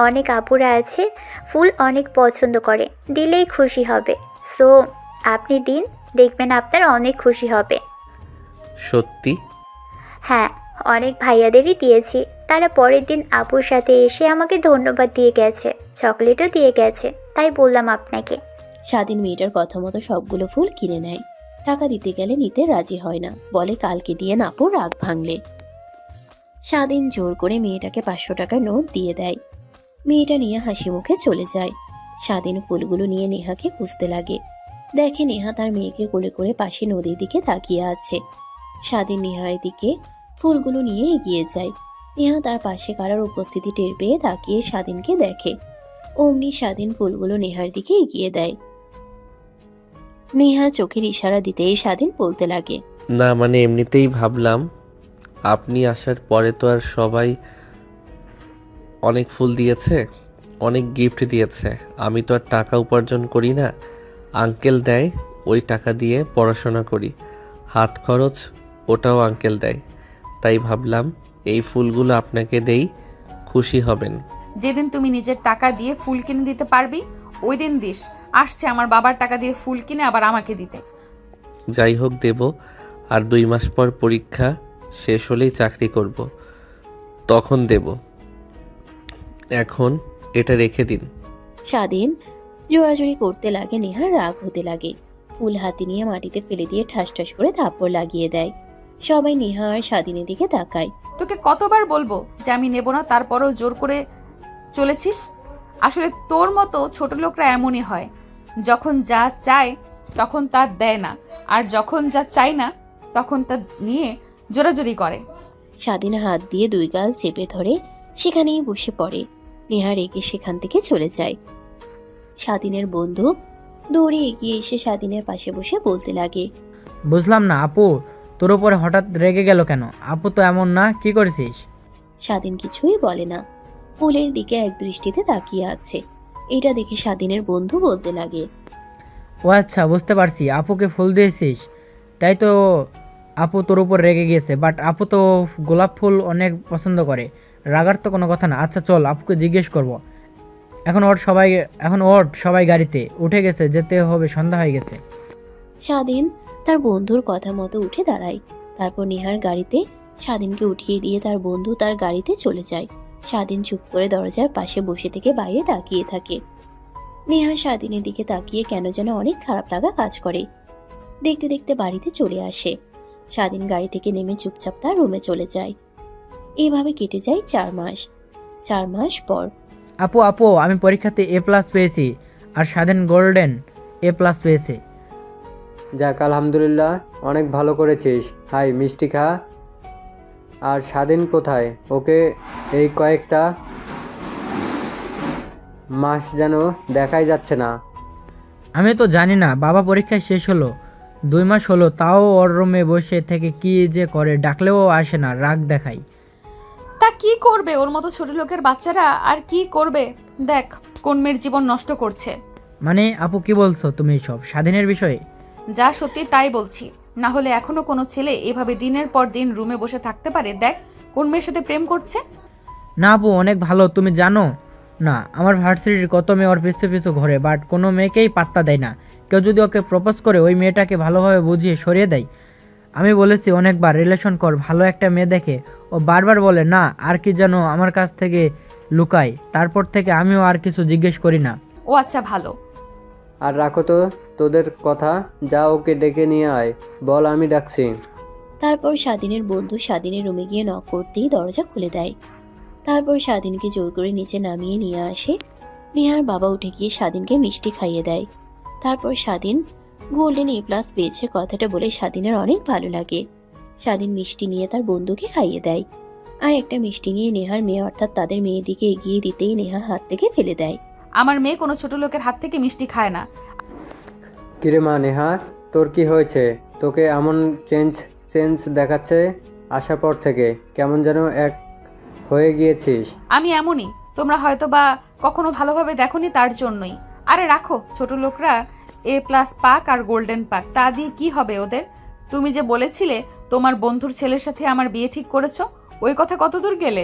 অনেক আপুরা আছে ফুল অনেক পছন্দ করে, দিলেই খুশি হবে। সো আপনি দিন, দেখবেন আপনার অনেক খুশি হবে। সত্যি? হ্যাঁ, অনেক ভাইয়াদেরই দিয়েছি, তারা পরের দিন আপুর সাথে এসে আমাকে ধন্যবাদ দিয়ে গেছে, চকলেটও দিয়ে গেছে, তাই বললাম আপনাকে। স্বাধীন মেয়েটার কথা মতো সবগুলো ফুল কিনে নেয়। টাকা দিতে গেলে নিতে রাজি হয় না, বলে কালকে দিয়ে আপুর রাগ ভাঙলে। স্বাধীন জোর করে মেয়েটাকে 500 টাকার নোট দিয়ে দেয়। মেয়েটা নিয়ে হাসি মুখে চলে যায়। স্বাধীন ফুলগুলো নিয়ে নেহাকে খুঁজতে লাগে। দেখে নেহা তার মেয়েকে কোলে করে পাশে নদীর দিকে তাকিয়ে আছে। স্বাধীন নেহার দিকে ফুলগুলো নিয়ে এগিয়ে যায়। নেহা তার পাশে কারোর উপস্থিতি টের পেয়ে তাকিয়ে স্বাধীনকে দেখে। অমনি স্বাধীন ফুলগুলো নেহার দিকে এগিয়ে দেয়। নেহা চোখের ইশারা দিতেই স্বাধীন বলতে লাগে, না মানে এমনিতেই ভাবলাম, আপনি আসার পরে তো আর সবাই অনেক ফুল দিয়েছে, অনেক গিফট দিয়েছে, আমি তো আর টাকা উপার্জন করি না, আঙ্কেল দেয়, ওই টাকা দিয়ে পড়াশোনা করি, হাত খরচ ওটাও আঙ্কেল দেয়, তাই ভাবলাম এই ফুলগুলো আপনাকে দেই, খুশি হবেন। যেদিন তুমি নিজের টাকা দিয়ে ফুল কিনে দিতে পারবি ওই দিন দিস। আসছে আমার বাবার টাকা দিয়ে ফুল কিনে আবার আমাকে দিতে। যাই হোক, দেব। আর 2 মাস পর পরীক্ষা, শেষ হলেই চাকরি করব, তখন দেব। এখন এটা রেখে দিন। স্বাধীন জোরাজোরি করতে লাগে, নেহার রাগ হতে লাগে। ফুল হাতে নিয়ে মাটিতে ফেলে দিয়ে ঠাস ঠাস করে থাপ্পড় লাগিয়ে দেয়। সবাই নেহা আর স্বাধীনের দিকে তাকায়। তোকে কতবার বলবো যে আমি নেব না, তারপরেও জোর করে চলেছিস। আসলে তোর মতো ছোট লোকরা এমনই হয়, যখন যা চায় তখন তা দেয় না, আর যখন যা চায় না তখন তা নিয়ে জোরাজোরি করে। স্বাধীন হাত দিয়ে দুই গাল চেপে ধরে সেখানেই বসে পড়ে। নেহা রেগে সেখান থেকে চলে যায়। স্বাধীনের বন্ধু দৌড়ে এগিয়ে এসে স্বাধীনের পাশে বসে বলতে লাগে। বুঝলাম না আপু, তোর উপরে হঠাৎ রেগে গেল কেন? আপু তো এমন না, কি করেছিস? স্বাধীন কিছুই বলে না, ফুলের দিকে এক দৃষ্টিতে তাকিয়ে আছে। এটা দেখে স্বাধীনের বন্ধু বলতে লাগে। ও আচ্ছা, বুঝতে পারছি, আপুকে ফুল দিয়েছিস, তাই তো আপু তোর উপর রেগে গিয়েছে। বাট আপু তো গোলাপ ফুল অনেক পছন্দ করে, রাগার তো কোনো কথা না। আচ্ছা চল, আপুকে জিজ্ঞেস করব। এখন ওঠ, সবাই গাড়িতে উঠে গেছে, যেতে হবে, সন্ধ্যা হয়ে গেছে। স্বাধীন তার বন্ধুর কথা মতো উঠে দাঁড়ায়। তারপর নেহার গাড়িতে স্বাধীনকে উঠিয়ে দিয়ে তার বন্ধু তার গাড়িতে চলে যায়। স্বাধীন চুপ করে দরজার পাশে বসে থেকে বাইরে তাকিয়ে থাকে। নেহা স্বাধীনের দিকে তাকিয়ে কেন যেন অনেক খারাপ লাগা কাজ করে। দেখতে দেখতে বাড়িতে চলে আসে। স্বাধীন গাড়ি থেকে নেমে চুপচাপ তার রুমে চলে যায়। এভাবে কেটে যায় 4 মাস। 4 মাস পর আপু আমি পরীক্ষাতে A+ পেয়েছি, আর স্বাধীন গোল্ডেন A+ পেয়েছে। যাক, আলহামদুলিল্লাহ, অনেক ভালো করেছিস। হাই, মিষ্টি খা। আর স্বাধীন কোথায়? ওকে এই কয়েকটা মাস যেন দেখাই যাচ্ছে না। আমি তো জানি না, বাবা পরীক্ষা শেষ হলো 2 মাস হলো, তাও ওর রুমে বসে থেকে কি যে করে, ডাকলেও আসে না, রাগ দেখাই। তা কি করবে, ওর মতো ছোট লোকের বাচ্চারা আর কি করবে? দেখ কোন মেয়ের জীবন নষ্ট করছে। মানে আপু কি বলছো তুমি সব স্বাধীনের বিষয়ে? যা সত্যি তাই বলছি, না হলে এখনো কোনো ছেলে এভাবে দিনের পর দিন রুমে বসে থাকতে পারে? দেখ কোন মেয়ের সাথে প্রেম করছে। না আপু, অনেক ভালো, তুমি জানো না আমার ভার্সিটির কত মেয়ে ওর পিছু পিছু ঘোরে, বাট কোনো মেয়েকেই পাত্তা দেয় না। কেউ যদি ওকে প্রপোজ করে ওই মেয়েটাকে ভালোভাবে বুঝিয়ে সরিয়ে দেয়। আমি বলেছি অনেকবার রিলেশন কর, ভালো একটা মেয়ে দেখে, ও বারবার বলে না, আর কি যেন আমার কাছ থেকে লুকায়। তারপর থেকে আমিও আর কিছু জিজ্ঞেস করি না। ও আচ্ছা ভালো। আর রাখো তো তোদের কথা, যা ওকে ডেকে নিয়ে আয়, বল আমি ডাকছি। তারপর স্বাধীনের বন্ধু স্বাধীনের রুমে গিয়ে নক করতেই দরজা খুলে দেয়। তারপর স্বাধীনকে জোর করে নিচে নামিয়ে নিয়ে আসে। নেহার বাবা উঠে গিয়ে স্বাধীনকে মিষ্টি খাইয়ে দেয়। তারপর স্বাধীন গোল্ডেন A+ পেয়েছে কথাটা বলে স্বাধীনের অনেক ভালো লাগে। স্বাধীন মিষ্টি নিয়ে তার বন্ধুকে খাইয়ে দেয়, আর একটা মিষ্টি নিয়ে নেহার মেয়ে অর্থাৎ তাদের মেয়ের দিকে এগিয়ে দিতেই নেহা হাত থেকে ফেলে দেয়। আমার মেয়ে কোনো ছোট লোকের হাত থেকে মিষ্টি খায় না। কিরে মা নেহা, তোর কি হয়েছে? তোকে এমন চেঞ্জ দেখাচ্ছে আসার পর থেকে, কেমন যেন এক হয়ে গিয়েছিস। আমি এমনই, তোমরা হয়তো বা কখনো ভালোভাবে দেখোনি, তার জন্যই। আরে রাখো, ছোট লোকরা A+ পাক আর গোল্ডেন পাক, তা দিয়ে কি হবে ওদের? তুমি যে বলেছিলে তোমার বন্ধুর ছেলের সাথে আমার বিয়ে ঠিক করেছো, ওই কথা কতদূর গেলে?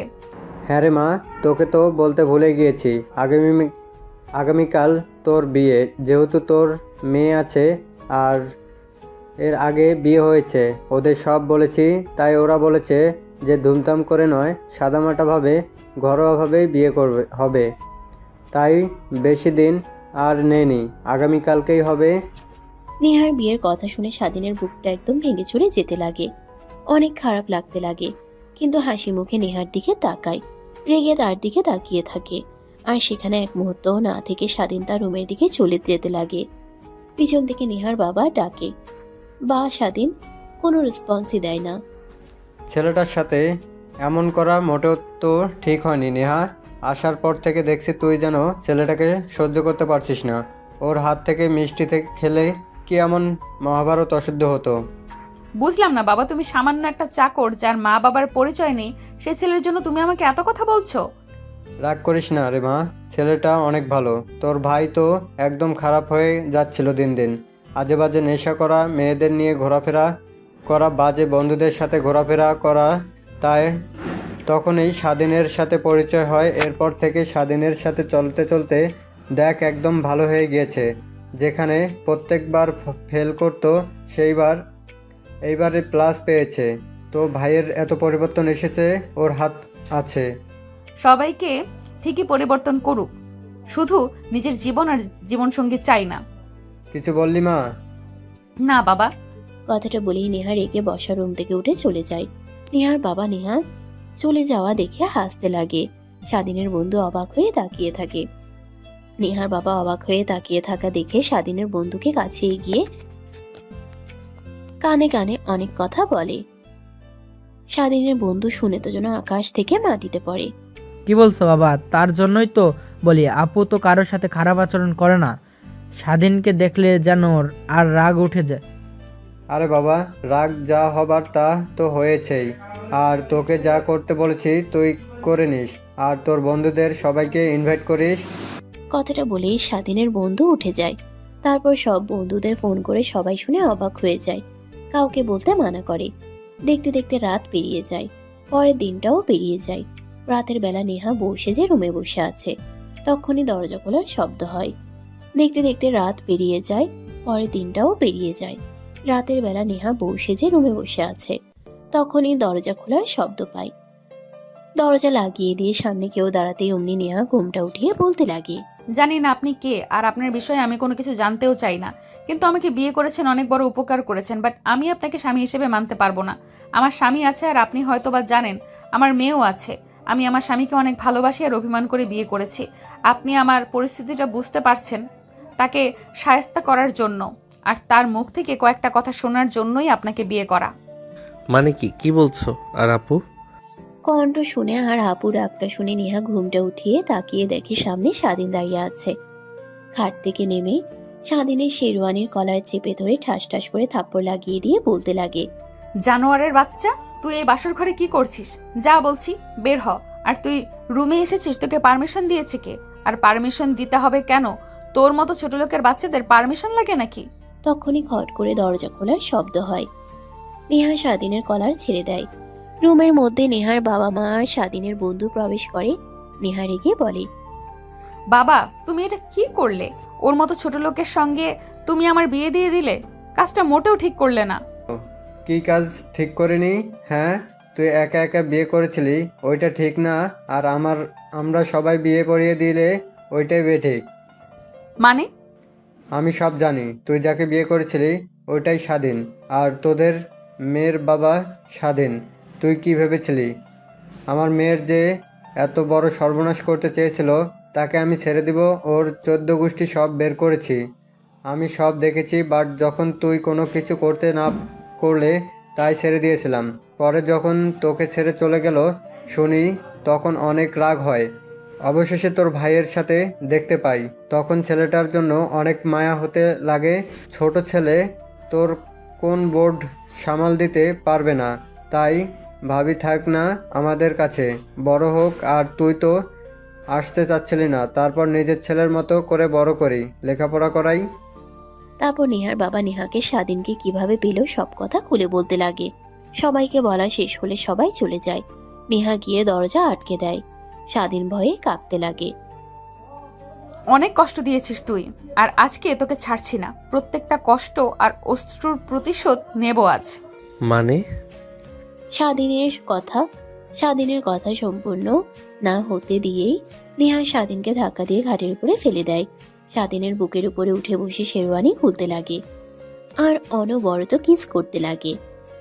হ্যাঁ রে মা, তোকে তো বলতে ভুলে গিয়েছি, আগামীকাল তোর বিয়ে। যেহেতু তোর মেয়ে আছে আর এর আগে বিয়ে হয়েছে, ওদের সব বলেছি, তাই ওরা বলেছে যে ধুমধাম করে নয়, সাদামাটাভাবে ঘরোয়াভাবেই বিয়ে হবে। তাই বেশি দিন আর নেয়নি, আগামীকালকেই হবে। নেহার বিয়ের কথা শুনে স্বাধীনের বুকটা একদম ভেঙে চুরে যেতে লাগে। অনেক খারাপ লাগতে লাগে, কিন্তু হাসি মুখে নেহার দিকে তাকায়, রেগে তার দিকে তাকিয়ে থাকে। আর সেখানে এক মুহূর্তও না থেকে স্বাধীন তার রুমের দিকে চলে যেতে লাগে। পিছন থেকে নেহার বাবা ডাকে, বা স্বাধীন কোনো রেসপন্সই দেয় না। ছেলেটার সাথে এমন করা মোটেও তো ঠিক হয়নি নেহা। আসার পর থেকে দেখছি তুই যেন ছেলেটাকে সহ্য করতে পারছিস না। ওর হাত থেকে মিষ্টি থেকে খেলে কি এমন মহাভারত অশুদ্ধ হতো? বুঝলাম না বাবা, তুমি সামান্য একটা চাকর যার মা বাবার পরিচয় নেই, সে ছেলের জন্য তুমি আমাকে এত কথা বলছো? রাগ করিস না রে মা, ছেলেটা অনেক ভালো। তোর ভাই তো একদম খারাপ হয়ে যাচ্ছিল দিন দিন। আজে বাজে নেশা করা, মেয়েদের নিয়ে ঘোরাফেরা করা, বাজে বন্ধুদের সাথে ঘোরাফেরা করা। তাই তখনই স্বাধীনের সাথে পরিচয় হয়। এরপর থেকে স্বাধীনের সাথে চলতে চলতে দেখ একদম ভালো হয়ে গিয়েছে। যেখানে প্রত্যেকবার ফেল করতো, এইবারে প্লাস পেয়েছে। তো ভাইয়ের এত পরিবর্তন এসেছে, ওর হাত আছে। সবাইকে ঠিকই পরিবর্তন করুক, শুধু নিজের জীবন আর জীবনসঙ্গী চাই না। কিছু বললি মা? না বাবা। কথাটা বলেই নেহা রেগে বসার রুম থেকে উঠে চলে যায়। নেহার বাবা নেহা চলে যাওয়া দেখে হাসতে লাগে। স্বাধীনের বন্ধু অবাক হয়ে তাকিয়ে থাকে। নেহার বাবা অবাক হয়ে তাকিয়ে থাকা দেখে স্বাধীনের বন্ধুকে কাছে এগিয়ে কানে কানে অনেক কথা বলে। স্বাধীনের বন্ধু শুনে তো যেন আকাশ থেকে মাটিতে পড়ে। কি বলছো বাবা? তার জন্যই তো বলি আপু তো কারোর সাথে খারাপ আচরণ করে না। স্বাধীনকে দেখলে যেন আর রাগ উঠে যায়। আরে বাবা, রাগ যা হবার তা তো হয়েছেই। আর তোকে যা করতে বলেছি তুই করে নিস, আর তোর বন্ধুদের সবাইকে ইনভাইট করিস। কথাটা বলেই স্বাধীনের বন্ধু উঠে যায়। তারপর সব বন্ধুদের ফোন করে সবাই শুনে অবাক হয়ে যায়, কাউকে বলতে মানা করে। দেখতে দেখতে রাত পেরিয়ে যায়, পরের দিনটাও পেরিয়ে যায়। রাতের বেলা নেহা বউ সেজে রুমে বসে আছে, তখনই দরজা খোলার শব্দ হয়। দেখতে দেখতে রাত পেরিয়ে যায়, পরের দিনটাও পেরিয়ে যায়। রাতের বেলা নেহা বউ সেজে রুমে বসে আছে, তখনই দরজা খোলার শব্দ পায়। দরজা লাগিয়ে দিয়ে সামনে কেউ দাঁড়াতেই অমনি নেহা ঘুমটা উঠিয়ে বলতে লাগে, জানি না আপনি কে, আর আপনার বিষয়ে আমি কোনো কিছু জানতেও চাই না, কিন্তু আমাকে বিয়ে করেছেন, অনেক বড় উপকার করেছেন, বাট আমি আপনাকে স্বামী হিসেবে মানতে পারবো না। আমার স্বামী আছে, আর আপনি হয়তো বা জানেন আমার মেয়েও আছে। আমি আমার স্বামীকে অনেক ভালোবাসি আর অভিমান করে বিয়ে করেছি। আপনি আমার পরিস্থিতিটা বুঝতে পারছেন, তাকে শায়েস্তা করার জন্য আর তার মুখ থেকে কয়েকটা কথা শোনার জন্যই আপনাকে বিয়ে করা। মানে কি বলছো? আর আপু? কণ্ঠ শুনে আর আপুর ডাকটা শুনে নেহা ঘুমটা উঠিয়ে তাকিয়ে দেখে সামনে স্বাধীন দাঁড়িয়ে আছে। খাট থেকে নেমে স্বাধীনের শেরওয়ানির কলার চেপে ধরে ঠাস ঠাস করে থাপ্পড় লাগিয়ে দিয়ে বলতে লাগে, জানোয়ারের বাচ্চা, তুই এই বাসর ঘরে কি করছিস? যা বলছি বের হ। আর তুই রুমে এসেছিস, তোকে পারমিশন দিয়েছে কে? আর পারমিশন দিতে হবে কেন? তোর মতো ছোট লোকের বাচ্চাদের পারমিশন লাগে নাকি? তখনই খট করে দরজা খোলার শব্দ হয়। নেহা স্বাধীনের কলার ছেড়ে দেয়। রুমের মধ্যে নেহার বাবা মা আর স্বাধীনের বন্ধু প্রবেশ করে। নেহা রেগে বলে, বাবা তুমি এটা কি করলে? ওর মতো ছোট লোকের সঙ্গে তুমি আমার বিয়ে দিয়ে দিলে, কাজটা মোটেও ঠিক করলে না। কি কাজ ঠিক করিনি? হ্যাঁ, তুই একা একা বিয়ে করেছিলি, ওইটা ঠিক না। আর আমরা সবাই বিয়ে পড়িয়ে দিলে ওইটাই বেঠিক। মানে? আমি সব জানি। তুই যাকে বিয়ে করেছিলি ওইটাই স্বাধীন, আর তোদের মেয়ের বাবা স্বাধীন। তুই কি ভেবেছিলি আমার মেয়ের যে এত বড় সর্বনাশ করতে চেয়েছিল তাকে আমি ছেড়ে দিব? ওর 14 গোষ্ঠী সব বের করেছি, আমি সব দেখেছি। বাট যখন তুই কোনো কিছু করতে না করলে তাই ছেড়ে দিয়েছিলাম। পরে যখন তোকে ছেড়ে চলে গেল শুনি, তখন অনেক রাগ হয়। অবশেষে তোর ভাইয়ের সাথে দেখতে পাই, তখন ছেলেটার জন্য অনেক মায়া হতে লাগে। ছোট ছেলে, তোর কোন বোর্ড সামাল দিতে পারবে না, তাই ভাবি থাক না আমাদের কাছে, বড় হোক। আর তুই তো আসতে চাচ্ছিলি না, তারপর নিজের ছেলের মতো করে বড় করি, লেখাপড়া করাই। তারপর নেহার বাবা নেহাকে স্বাধীনকে কিভাবে পেল সব কথা খুলে বলতে লাগে। সবাইকে বলা শেষ হলে সবাই চলে যায়। নেহা গিয়ে দরজা আটকে দেয়। স্বাধীন ভয়ে কাঁপতে লাগে। অনেক কষ্ট দিয়েছিস তুই, আর আজকে তোকে ছাড়ছি না। প্রত্যেকটা কষ্ট আর অশ্রুর প্রতিশোধ নেব আজ। মানে? স্বাধীনের কথা সম্পূর্ণ না হতে দিয়েই নেহা স্বাধীনকে ধাক্কা দিয়ে ঘাটের উপরে ফেলে দেয়। স্বাধীনের বুকের উপরে উঠে বসে শেরওয়ানি খুলতে লাগে আর অনবরত কিস করতে লাগে।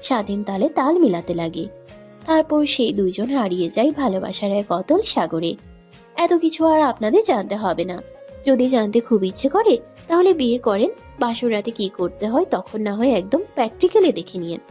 স্বাধীন তালে তাল মিলাতে লাগে। তারপর সেই দুইজন হারিয়ে যায় ভালোবাসার এক অতল সাগরে। এত কিছু আর আপনাদের জানতে হবে না। যদি জানতে খুব ইচ্ছে করে তাহলে বিয়ে করেন, বাসর রাতে কি করতে হয় তখন না হয় একদম প্র্যাকটিক্যালি দেখে নিয়েন।